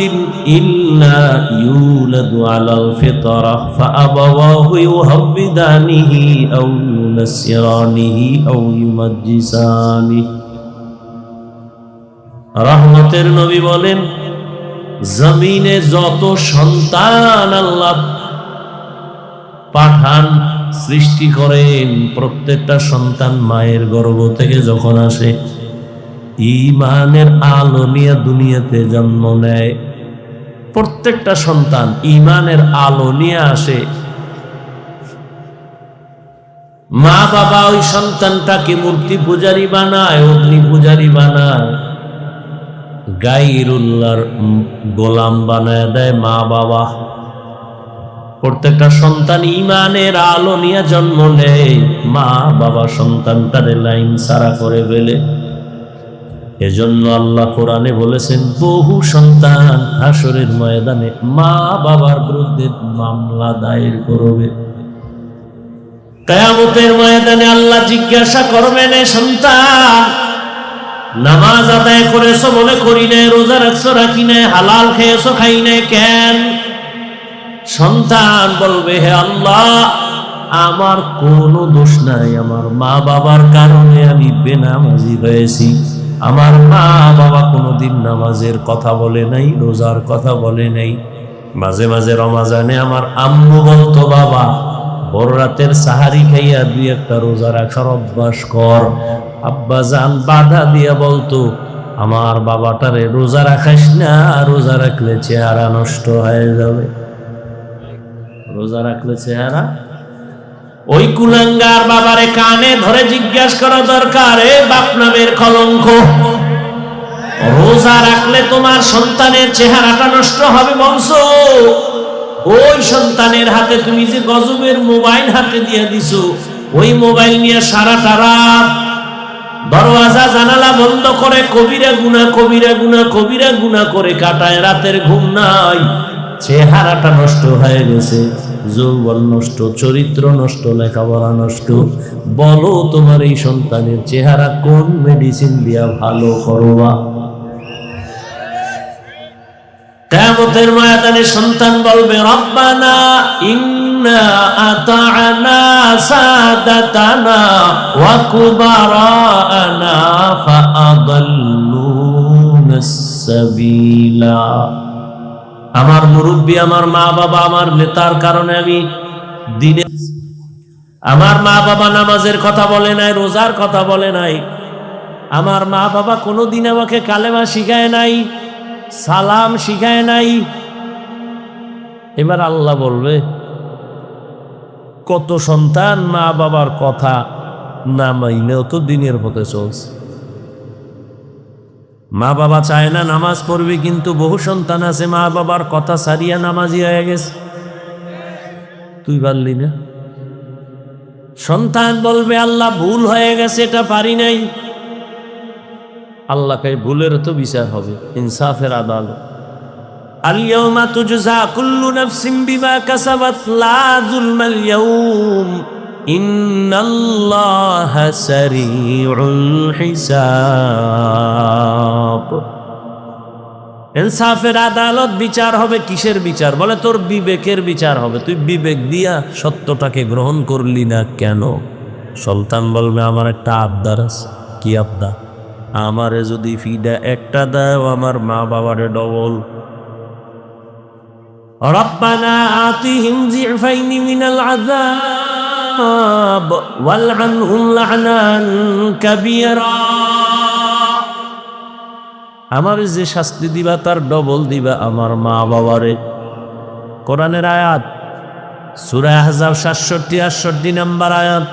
إلا يولد على الفطرة فأبواه يهودانه أو ينصرانه أو يمجسانه। রহমতের নবী বলেন, জমিনে যত সন্তান আল্লাহ পাঠান, সৃষ্টি করেন, প্রত্যেকটা সন্তান মায়ের গর্ভ থেকে যখন আসে, ঈমানের আলো নিয়ে দুনিয়াতে জন্ম নেয়। প্রত্যেকটা সন্তান ঈমানের আলো নিয়ে আসে। মা বাবা ওই সন্তানটাকে মূর্তি পূজারি বানায়, অগ্নি পূজারি বানায়, গায়রুল্লাহর গোলাম বানায় দেয় মা বাবা। প্রত্যেকটা সন্তান ঈমানের আলো নিয়ে জন্ম নেয়, মা বাবা সন্তানটারে লাইন সারা করে ফেলে। এজন্য আল্লাহ কোরআনে বলেছেন, বহু সন্তান হাসরের ময়দানে মা বাবার বিরুদ্ধে মামলা দায়ের করবে। কিয়ামতের ময়দানে আল্লাহ জিজ্ঞাসা করবেন, এ সন্তান, নামাজ আদায় করেছো বলে করি নাই, রোজা রাখছো রাখি নাই, হালাল খেয়েছো খাই নাই কেন? সন্তান বলবে, হে আল্লাহ, আমার কোনো দোষ নাই, আমার মা বাবার কারণে আমি বেনামাজি হয়েছি। আমার মা বাবা কোনোদিন নামাজের কথা বলে নাই, রোজার কথা বলে নাই। মাঝে মাঝে রমাজানে আমার আম্মু বলতো, বাবা বড় রাতের সাহারি খাইয়া 2-1টা রোজা রাখার অভ্যাস কর। আব্বা জান বাধা দিয়া বলতো, আমার বাবাটারে রোজা রাখাস না, রোজা রাখলে চেহারা নষ্ট হয়ে যাবে, রোজা রাখলে চেহারা ওই কুলাঙ্গার বাবারে কানে ধরে জিজ্ঞাসা করা দরকার, এ বাপ নামের কলঙ্ক, রোজা রাখলে তোমার সন্তানের চেহারাটা নষ্ট হবে বলছো, ওই সন্তানের হাতে তুমি যে গজবের মোবাইল হাতে দিয়ে দিছো, ওই মোবাইল নিয়ে সারাটা রাত দরওয়াজা জানালা বন্ধ করে কবিরা গুনাহ কবিরা গুনাহ কবিরা গুনাহ করে কাটায়, রাতের ঘুম নাই, চেহারাটা নষ্ট হয়ে গেছে, যৌবন নষ্ট, চরিত্র নষ্ট, লেখাপড়া নষ্ট। বলো তোমার এই সন্তানের চেহারা কোন মেডিসিন দিয়া ভালো করবা? কিয়ামতের ময়দানে সন্তান বলবে, রব্বানা ইন্না আতা'না সাদাতানা ওয়া কুবারানা ফাআদাল্লুনাস সাবিলা। আমার মুরব্বী, আমার মা বাবা, আমার নেতার কারণে আমি দিনে, আমার মা বাবা নামাজের কথা বলে নাই, রোজার কথা বলে নাই, আমার মা বাবা কোনোদিন আমাকে কালেমা শিখায় নাই, সালাম শিখায় নাই। এবার আল্লাহ বলবে, কত সন্তান মা বাবার কথা না মাইনেও তো দিনের পথে চলছে। মা বাবা চায় না নামাজ পড়বে, কিন্তু বহু সন্তান আছে মা বাবার কথা সারিয়া নামাজি হয়ে গেছে। তুই পারলি না? সন্তান বলবে, আল্লাহ ভুল হয়ে গেছে, এটা পারি নাই। আল্লাহকে ভুলের তো বিচার হবে, ইনসাফের আদালত। আল ইয়াউমা তুজজা কুল্লু নাফসিন বিমা কাসাবাত লা যুলমাল ইয়াউম ইন্নাল্লাহা সারিউল হিসাব। ইনসাফের আদালত, বিচার হবে। কিসের বিচার? বলে তোর বিবেকের বিচার হবে। তুই বিবেক দিয়া সত্যটাকে গ্রহণ করলি না কেন? সন্তান বলবে, আমার একটা আবদার আছে। কি আবদার? আমারে যদি ফিডা একটা দাও, আমার মা বাবারে ডবল। রব্বানা আতিহিম যিফাইনি মিনাল আযাব ওয়ালআনহুম লা'নান কাবীরা। আমার যে শাস্তি দিবা তার ডবল দিবা আমার মা বাবারে। কোরআনের আয়াত, সূরা আহজাব 67-68 নম্বর আয়াত।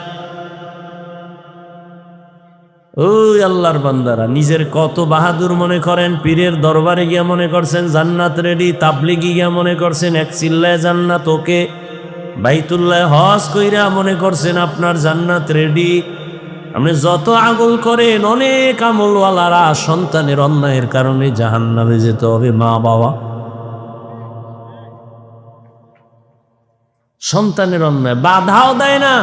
ওই আল্লাহর বান্দারা নিজের কত বাহাদুর মনে করেন, পীরের দরবারে গিয়া মনে করছেন জান্নাত রেডি, তাবলিগি গিয়া মনে করছেন এক চিল্লায় জান্নাত ওকে, বাইতুল্লাহ হজ কইরা মনে করছেন আপনার জান্নাত রেডি। আপনি যত আমল করেন, অনেক আমলওয়ালারা সন্তানের অন্যায়ের কারণে জাহান্নামে যেতে হবে। মা বাবা সন্তানের অন্যায় বাধাও দেয় না।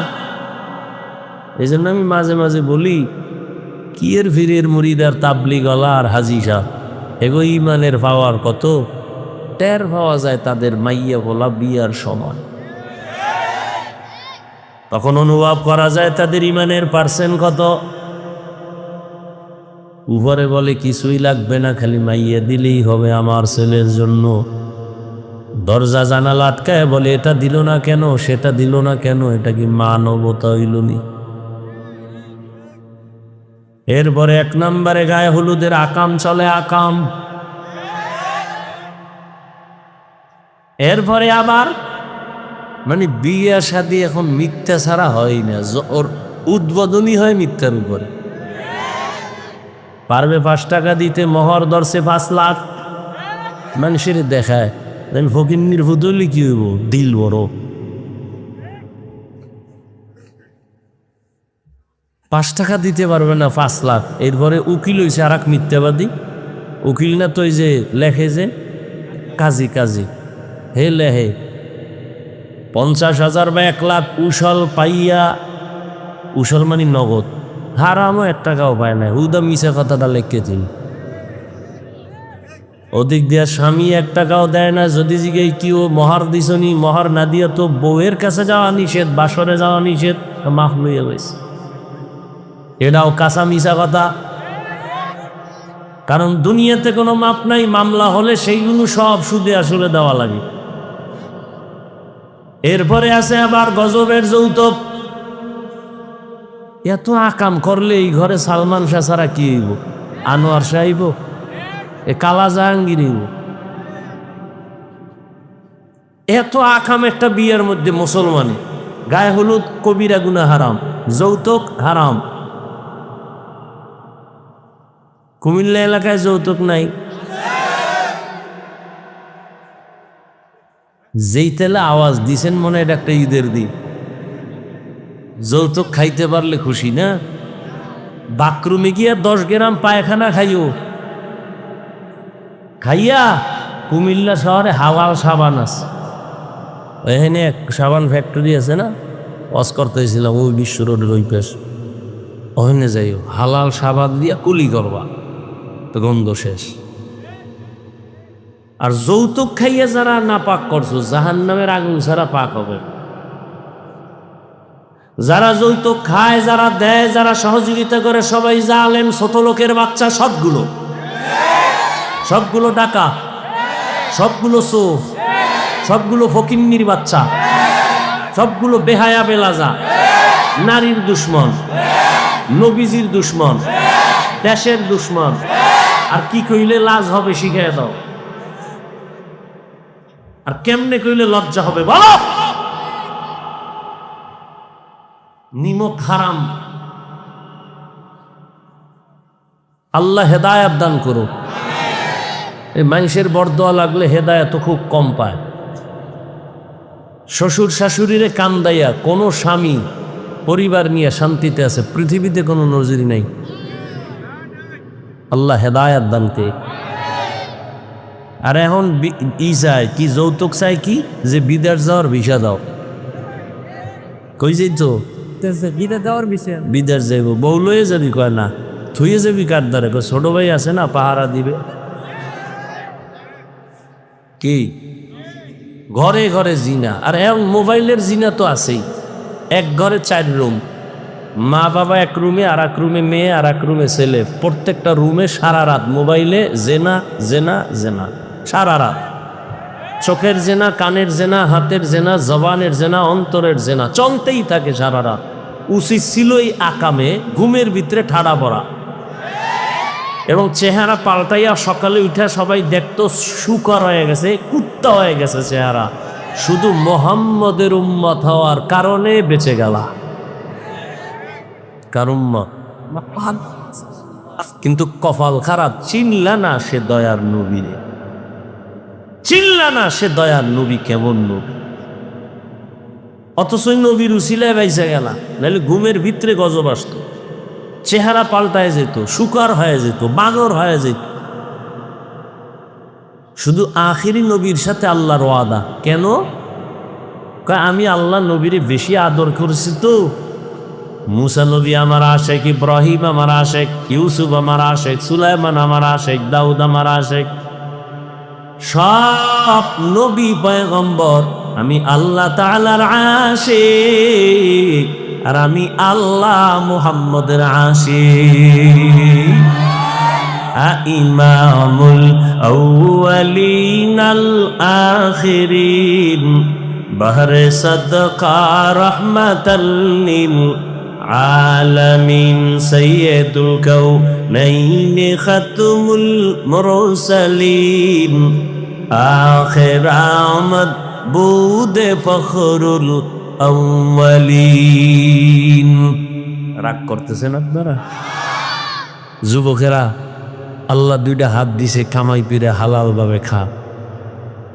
এই জন্য আমি মাঝে মাঝে বলি, কিয়ের ফিরের মুরিদার তাবলিগওয়ালা আর হাজি সাহ, এগো ইমানের পাওয়ার কত টের পাওয়া যায় তাদের মাইয়া বলা বিয়ার সময়। তখন অনুভব করা যায় তাদের ইমানের পার্সেন্ট কত। উপরে বলে কিছুই লাগবে না, খালি মাইয়া দিলেই হবে আমার ছেলের জন্য। দরজা জানালা আটকায় বলে, এটা দিল না কেন, সেটা দিল না কেন, এটা কি মানবতা হইল নি? এরপরে 1 নম্বরে গায়ে হলুদের আকাম চলে, আকাম। এরপরে আবার মানে বিয়ে শাদী এখন মিথ্যা ছাড়া হয় না, ওর উদ্বোধনী হয় মিথ্যার উপরে। পারবে 5 টাকা দিতে, মোহর ধরছে 5 লাখ, মানুষের দেখায়। ফকিন্নির ফুদলি কি হইব, দিল বড়। 5 টাকা দিতে পারবে না, 5 লাখ। এরপরে উকিল হয়েছে আর এক মিথ্যাবাদী। উকিল না তো, যে লেখে যে কাজী, কাজী হে লেহে 50,000 বা 1 লাখ উসল পাইয়া, উসল মানে নগদ, হারামও 1 টাকাও পায় না। হুদা মিশা কথাটা লেখেছিল। ওদিক দিয়া স্বামী 1 টাকাও দেয় না। যদি জিগে কি ও মহার দিছনি, মহার না দিয়া তো বউয়ের কাছে যাওয়া নিষেধ, বাসরে যাওয়া নিষেধ, মাফ লইয়া গেছে। এটাও কাঁচা মিশা কথা। কারণ দুনিয়াতে কোনো মাপ নাই, মামলা হলে সেইগুলো সব সুদে আসলে দেওয়া লাগে। এরপরে আছে আবার গজবের যৌতুক। এত আকাম করলে এই ঘরে সালমান শাহ ছাড়া কি হইব? আনোয়ার শাহ হইব? এ কালা জাহাঙ্গীর হইব? এত আকাম একটা বিয়ের মধ্যে মুসলমানে গায়ে হলুদ কবিরা গুনাহ হারাম, যৌতুক হারাম। কুমিল্লা এলাকায় যৌতুক নাই, যেই তেলে আওয়াজ দিছেন মনে এটা একটা ঈদের দিন। যৌতুক খাইতে পারলে খুশি না? বাথরুমে গিয়া 10 গ্রাম পায়খানা খাইও, খাইয়া কুমিল্লা শহরে হালাল সাবান আছে। এখানে এক সাবান ফ্যাক্টরি আছে না, ওয়াজ করতেছিলাম ওই বিশ্ব রোডের ওই পাশ, ওখানে যাইও, হালাল সাবান দিয়া কুলি করবা, তো গন্ধ শেষ। আর যৌতুক খাইয়া যারা না পাক করছো, জাহান্নামের আগুন ছাড়া পাক হবে। যারা যৌতুক খায়, যারা দেয়, যারা সহযোগিতা করে, সবাই জালেম, ছোট লোকের বাচ্চা, সবগুলো ডাকাত, সবগুলো চোর, সবগুলো ফকিন্নির বাচ্চা, সবগুলো বেহায়া বেলাজা, নারীর দুশ্মন, নবীজির দুশ্মন, দেশের দুশ্মন। আর কি কইলে লাজ হবে শিখিয়ে দাও, আর কেমনে কইলে লজ্জা হবে বলো। নিমক হারাম। আল্লাহ হেদায়াত দান করুক। এই মানুষের বরদোয়া লাগলে হেদায়াত খুব কম পায়। শ্বশুর শাশুড়িরে কান্দাইয়া কোনো স্বামী পরিবার নিয়ে শান্তিতে আছে পৃথিবীতে কোনো নজির নাই। আল্লাহ হেদায়াত দান কে। আর এখন চায় কি, যৌতুক চাই কি, যে বিদেশ যাওয়ার ভিসা দাও। কই যাইতো? বিদেশ যাইব, বউ লয়ে যাবি? কয় না, থুয়ে যাবি কার দ্বারে? ছোট ভাই আছে না, পাহারা দিবে। কি ঘরে ঘরে জিনা। আর এখন মোবাইলের জিনা তো আছেই। এক ঘরে 4 রুম, মা বাবা এক রুমে, আর এক রুমে মেয়ে, আর এক রুমে ছেলে, প্রত্যেকটা রুমে সারা রাত মোবাইলে জেনা জেনা জেনা, সারা রাত। চোখের জেনা, কানের জেনা, হাতের জেনা, জবানের জেনা, অন্তরের জেনা চলতেই থাকে সারা রাত। উচিত ছিল এই আকামে ঘুমের ভিতরে ঠাড়া পড়া, এবং চেহারা পাল্টাইয়া সকালে উঠে সবাই দেখতো শুকর হয়ে গেছে, কুত্তা হয়ে গেছে চেহারা। শুধু মোহাম্মদের উম্মত হওয়ার কারণে বেঁচে গেলা। কার উম্মত? কিন্তু কপাল খারাপ, চিনলা না সে দয়ার নবীরে, চিনলা না সে দয়ার নবী কেমন নবী। অথচ নবীর উসিলায় বাইসে গেলা, নাহলে ঘুমের ভিতরে গজব আসতো, চেহারা পাল্টায় যেত, শুকর হয়ে যেত, বানর হয়ে যেত। শুধু আখিরি নবীর সাথে আল্লাহর ওয়াদা। কেন? আমি আল্লাহ নবীরে বেশি আদর করেছি তো। মুসা নবী আমার আশেক, ইব্রাহিম আমার আশেক, ইউসুফ আমার আশেক, সুলাইমান আমার আশেক, দাউদ আমার আশেক, সব নবী পয়গম্বর আমি আল্লাহ তাআলার আশিক, আর আমি আল্লাহ মুহাম্মদের আশিক। ইমামুল আউয়ালিন আল আখিরিন, বাহরে সাদকা রাহমাতাল লিল আলামিন, সাইয়্যিদুল কাউনাইন খাতমুল মুরসালিন, আখির আমদ বুদে ফখরুল আউয়ালিন। রাগ করতেছেন আপনারা? যুবকেরা, আল্লাহ 2টা হাত দিছে, কামাই পিরে হালাল ভাবে খা।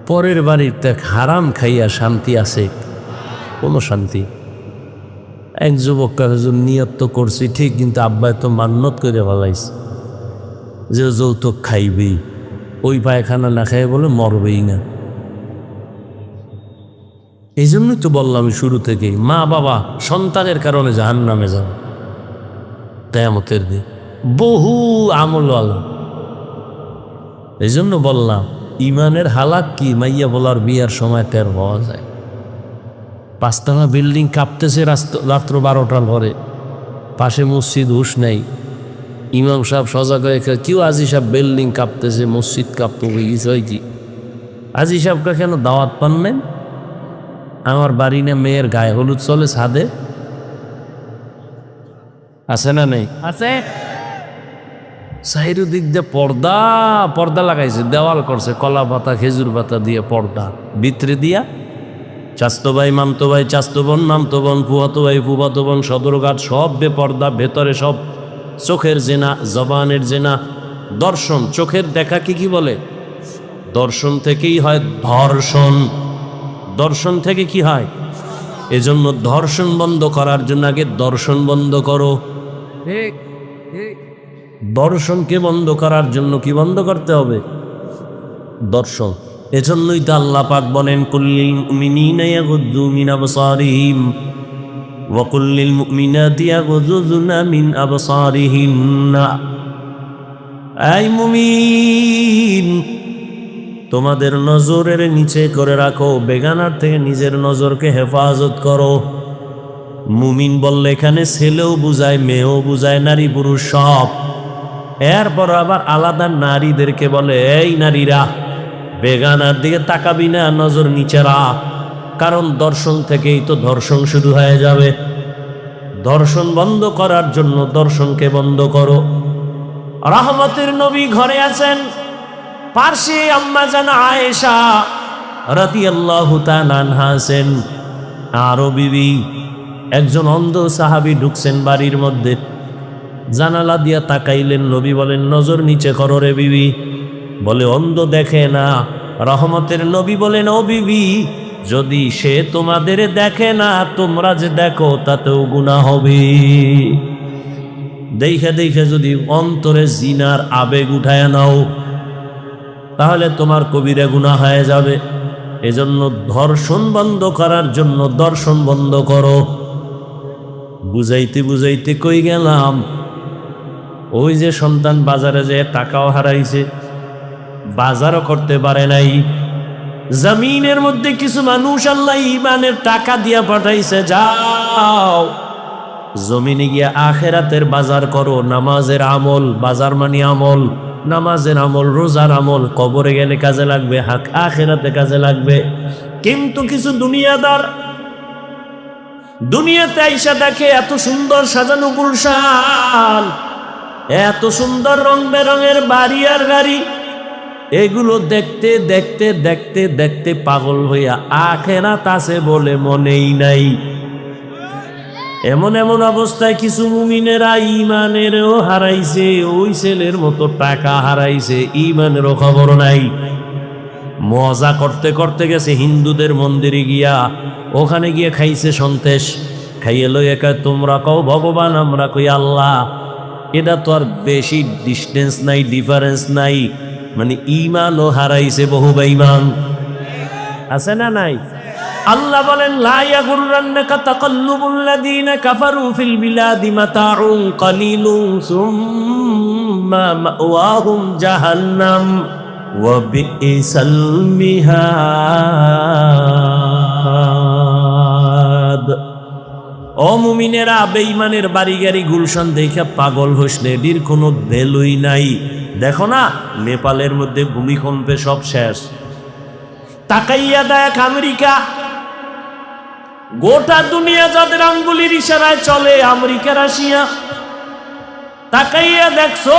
পরের বাড়িতে হারাম খাইয়া শান্তি আছে? কোনো শান্তি। এক যুবক নিয়ত তো করছি ঠিক, কিন্তু আব্বাই তো মান্নত করে ভালাইছে যে যৌতুক খাইবেই, ওই পায়খানা না খাই বলে মরবেই না। এই জন্যই তো বললাম শুরু থেকেই, মা বাবা সন্তানের কারণে জাহান্নামে যান কিয়ামতের দিন, বহু আমল আলা। এই জন্য বললাম ইমানের হালাত কি মাইয়া বলার বিয়ার সময় টের পাওয়া যায়। 5তলা বিল্ডিং কাঁপতেছে রাত্র 12টার পরে, পাশে মসজিদ, হুশ নাই। ইমাম সাহেব সজাগ হয়ে কেউ আজি সাহেব বিল্ডিং কাঁপতেছে, মসজিদ কাঁপতে গেছে, হয় কি আজি সাহেবকে কেন দাওয়াত পান নেন? আমার বাড়ি না মেয়ের গায়ে হলুদ চলে ছাদে, আছে না নেই? আছে। চাইরো দিক দিয়ে পর্দা পর্দা লাগাইছে, দেওয়াল করছে কলা পাতা খেজুর পাতা দিয়ে পর্দা, ভিতরে দিয়া চাস্তো ভাই, মামতো ভাই, চাস্তো বোন, মামতো বোন, ফুয়াতো ভাই, ফুফাতো বোন, সদরঘাট, সব বেপর্দা, ভেতরে সব চোখের জেনা, জবানের জেনা, দর্শন। চোখের দেখা কি বলে? দর্শন থেকেই হয় ধর্ষণ। দর্শন থেকে কি হয়? এজন্য ধর্ষণ বন্ধ করার জন্য আগে দর্শন বন্ধ করো। দর্শনকে বন্ধ করার জন্য কি বন্ধ করতে হবে? দর্শন। এজন্যই তো আল্লাহ পাক বলেন, কুল্লিল মুমিনিনা ইয়াগুদ্দু মিন আবসারিহিম ওয়া কুল্লিল মুমিনাতি ইয়াগুযুযনা মিন আবসারিহিন্না। এই মুমিন, তোমাদের নজরের নিচে করে রাখো, বেগানার থেকে নিজের নজরকে হেফাজত করো। মুমিন বললে এখানে ছেলেও বুঝায়, মেয়েও বুঝায়, নারী পুরুষ সব। এরপর আবার আলাদা নারীদেরকে বলে, এই নারীরা বেগানার দিকে তাকাবি না, নজর নিচে রাখ, কারণ দর্শন থেকেই তো ধর্ষণ শুরু হয়ে যাবে। দর্শন বন্ধ করার জন্য দর্শনকে বন্ধ করো। রহমতের নবী ঘরে আছেন, পার্শ্বে আম্মা জান আয়েশা রাদিয়াল্লাহু তাআলা আনহা আছেন, আরো বিবি। একজন অন্ধ সাহাবী ঢুকছেন বাড়ির মধ্যে, জানালা দিয়া তাকাইলেন, নবী বলেন, নজর নিচে করো রে বিবি। বলে, অন্ধ দেখে না। রহমতের নবী বলেন, ও বিবি, যদি সে তোমাদের দেখে না, তোমরা যে দেখো তাতেও গুনাহ হবে। দেখে দেখে যদি অন্তরে জিনার আবেগ উঠায় নাও, তাহলে তোমার কবিরা গুনাহ হয়ে যাবে। এজন্য ধর্ষণ বন্ধ করার জন্য দর্শন বন্ধ করো। বুঝাইতে বুঝাইতে কই গেলাম? ওই যে সন্তান বাজারে যে টাকাও হারাইছে, বাজারও করতে পারে নাই। জমিনের মধ্যে কিছু মানুষ আল্লাহ ঈমানের টাকা দিয়া পাঠাইছে, যাও জমিনে গিয়া আখেরাতের বাজার করো। নামাজের আমল, বাজার মানে আমল, নামাজের আমল, রোজার আমল, কবরে গেলে কাজে লাগবে, আখেরাতে কাজে লাগবে। কিন্তু কিছু দুনিয়াদার দুনিয়াতে আইসা দেখে এত সুন্দর সাজানো গুলশান, এত সুন্দর রং বেরঙের বাড়ি আর গাড়ি, এগুলো দেখতে দেখতে দেখতে দেখতে পাগল হইয়া আখেরাত আছে বলে মনেই নাই। এমন এমন অবস্থায় কিছু মুমিনেরা ঈমানেরও হারাইছে, ওই ছেলের মতো টাকা হারাইছে, ঈমানেরও খবর নাই। মজা করতে করতে গেছে হিন্দুদের মন্দিরে গিয়া, ওখানে গিয়ে খাইছে সন্তেষ, খাইয়ে লই একা, তোমরা কও ভগবান, আমরা কই আল্লাহ। এটা তো আর বেশি ডিস্টেন্স নাই, ডিফারেন্স নাই। মানে ঈমানও হারাইছে বহু বেঈমান, আছে না নাই? আল্লাহ বলেন, লা ইয়াগুররান্নাকা তাকাল্লুবুল্লাযীনা কাফারু ফিল বিলাদি মাতাউন কালিলুন সুম্মা মাওয়াহুম জাহান্নাম ওয়া বিইসাল মিহাদ। ও মুমিনেরা, বেঈমানের বাড়ি গাড়ি গুলশান দেখে পাগল হোসনে, এটির কোনো ভ্যালুই নাই। দেখো না, নেপালের মধ্যে ভূমিকম্পে সব শেষ। তাকাইয়া দেখ আমেরিকা, গোটা দুনিয়া যাদের আঙ্গুলির ইশারায় চলে, আমেরিকা, রাশিয়া। তাকাইয়া দেখছো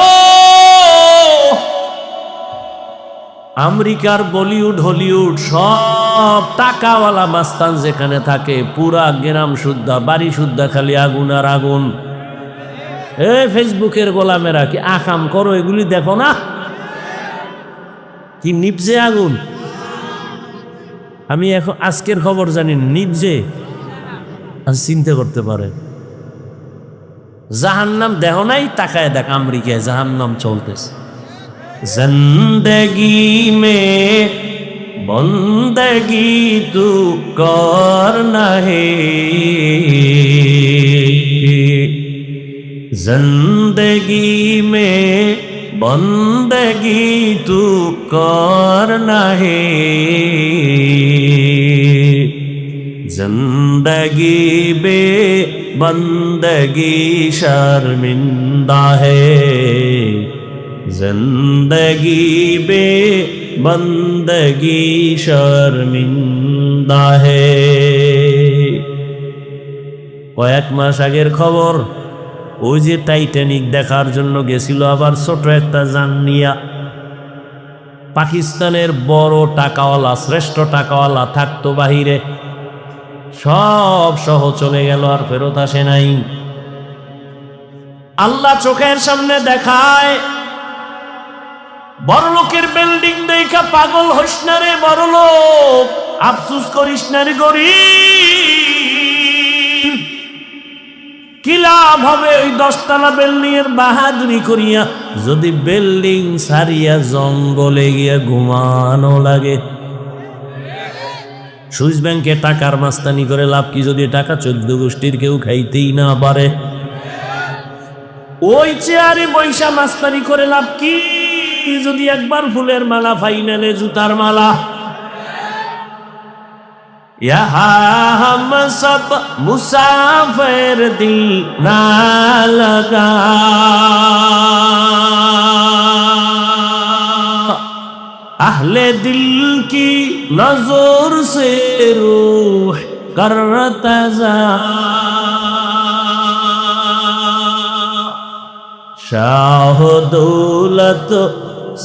আমেরিকার বলিউড, হলিউড, সব টাকাওয়ালা মাস্তান যেখানে থাকে, পুরা গ্রাম শুদ্ধা, বাড়ি শুদ্ধা খালি আগুন আর আগুন। ফেসবুকের গোলামেরা কি আকাম করো, এগুলি দেখো না? কি নিপজে আগুন? আমি এখন আজকের খবর জানি, নিপজে চিন্তা করতে পারে। জাহান্নাম দেহ নাই, তাকায় দেখ আমেরিকায় জাহান্নাম চলতেছে। জিন্দগি মে বন্দগি তু করনা হে, जिंदगी में बंदगी तू करना है, जिंदगी बे बंदगी शर्मिंदा है, जिंदगी बे बंदगी शर्मिंदा है। কয়েক মাস আগের খবর, ওই যে টাইটানিক দেখার জন্য গেছিল আবার ছোট একটা যান নিয়া, পাকিস্তানের বড় টাকাওয়ালা, শ্রেষ্ঠ টাকাওয়ালা থাকতো বাহিরে, সব সহ চলে গেল, আর ফেরত আসে নাই। আল্লাহ চোখের সামনে দেখায়, বড় লোকের বিল্ডিং দেখা পাগল হইস না রে বড় লোক, আফসুস করিস না রে গরিব। কি লাভ হবে ওই 10 তলা বিল্ডিং এর বাহাদুরি করিয়া যদি বিল্ডিং সারিয়া জঙ্গলে গিয়া ঘুমানো লাগে? সুইস ব্যাংকে টাকার মাস্তানি করে লাভ কি যদি টাকা 14 গোষ্ঠীর কেউ খাইতেই না পারে? ওই চেয়ারে বৈশা মাস্তানি করে লাভ কি যদি একবার ফুলের মালা, ফাইনালে জুতার মালা। हम सब मुसाफिर दिल ना लगा, अहले दिल की नजर से रूह करता जा, शाह दौलत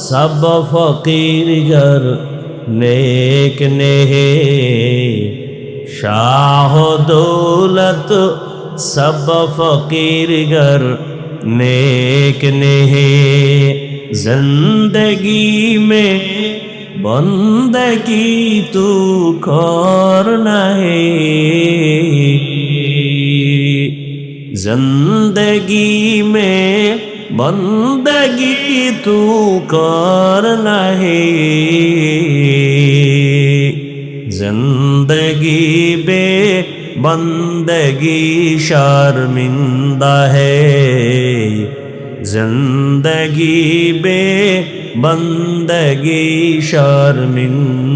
सब फकीर गर नेक ने, शाह दौलत सब फकीर गर नेक ने, जिंदगी में बंदगी तू करना है, जिंदगी में बंदगी तू करना है, जिंदगी बे बंदगी शर्मिंदा है, जिंदगी बे बंदगी शर्मिंदा।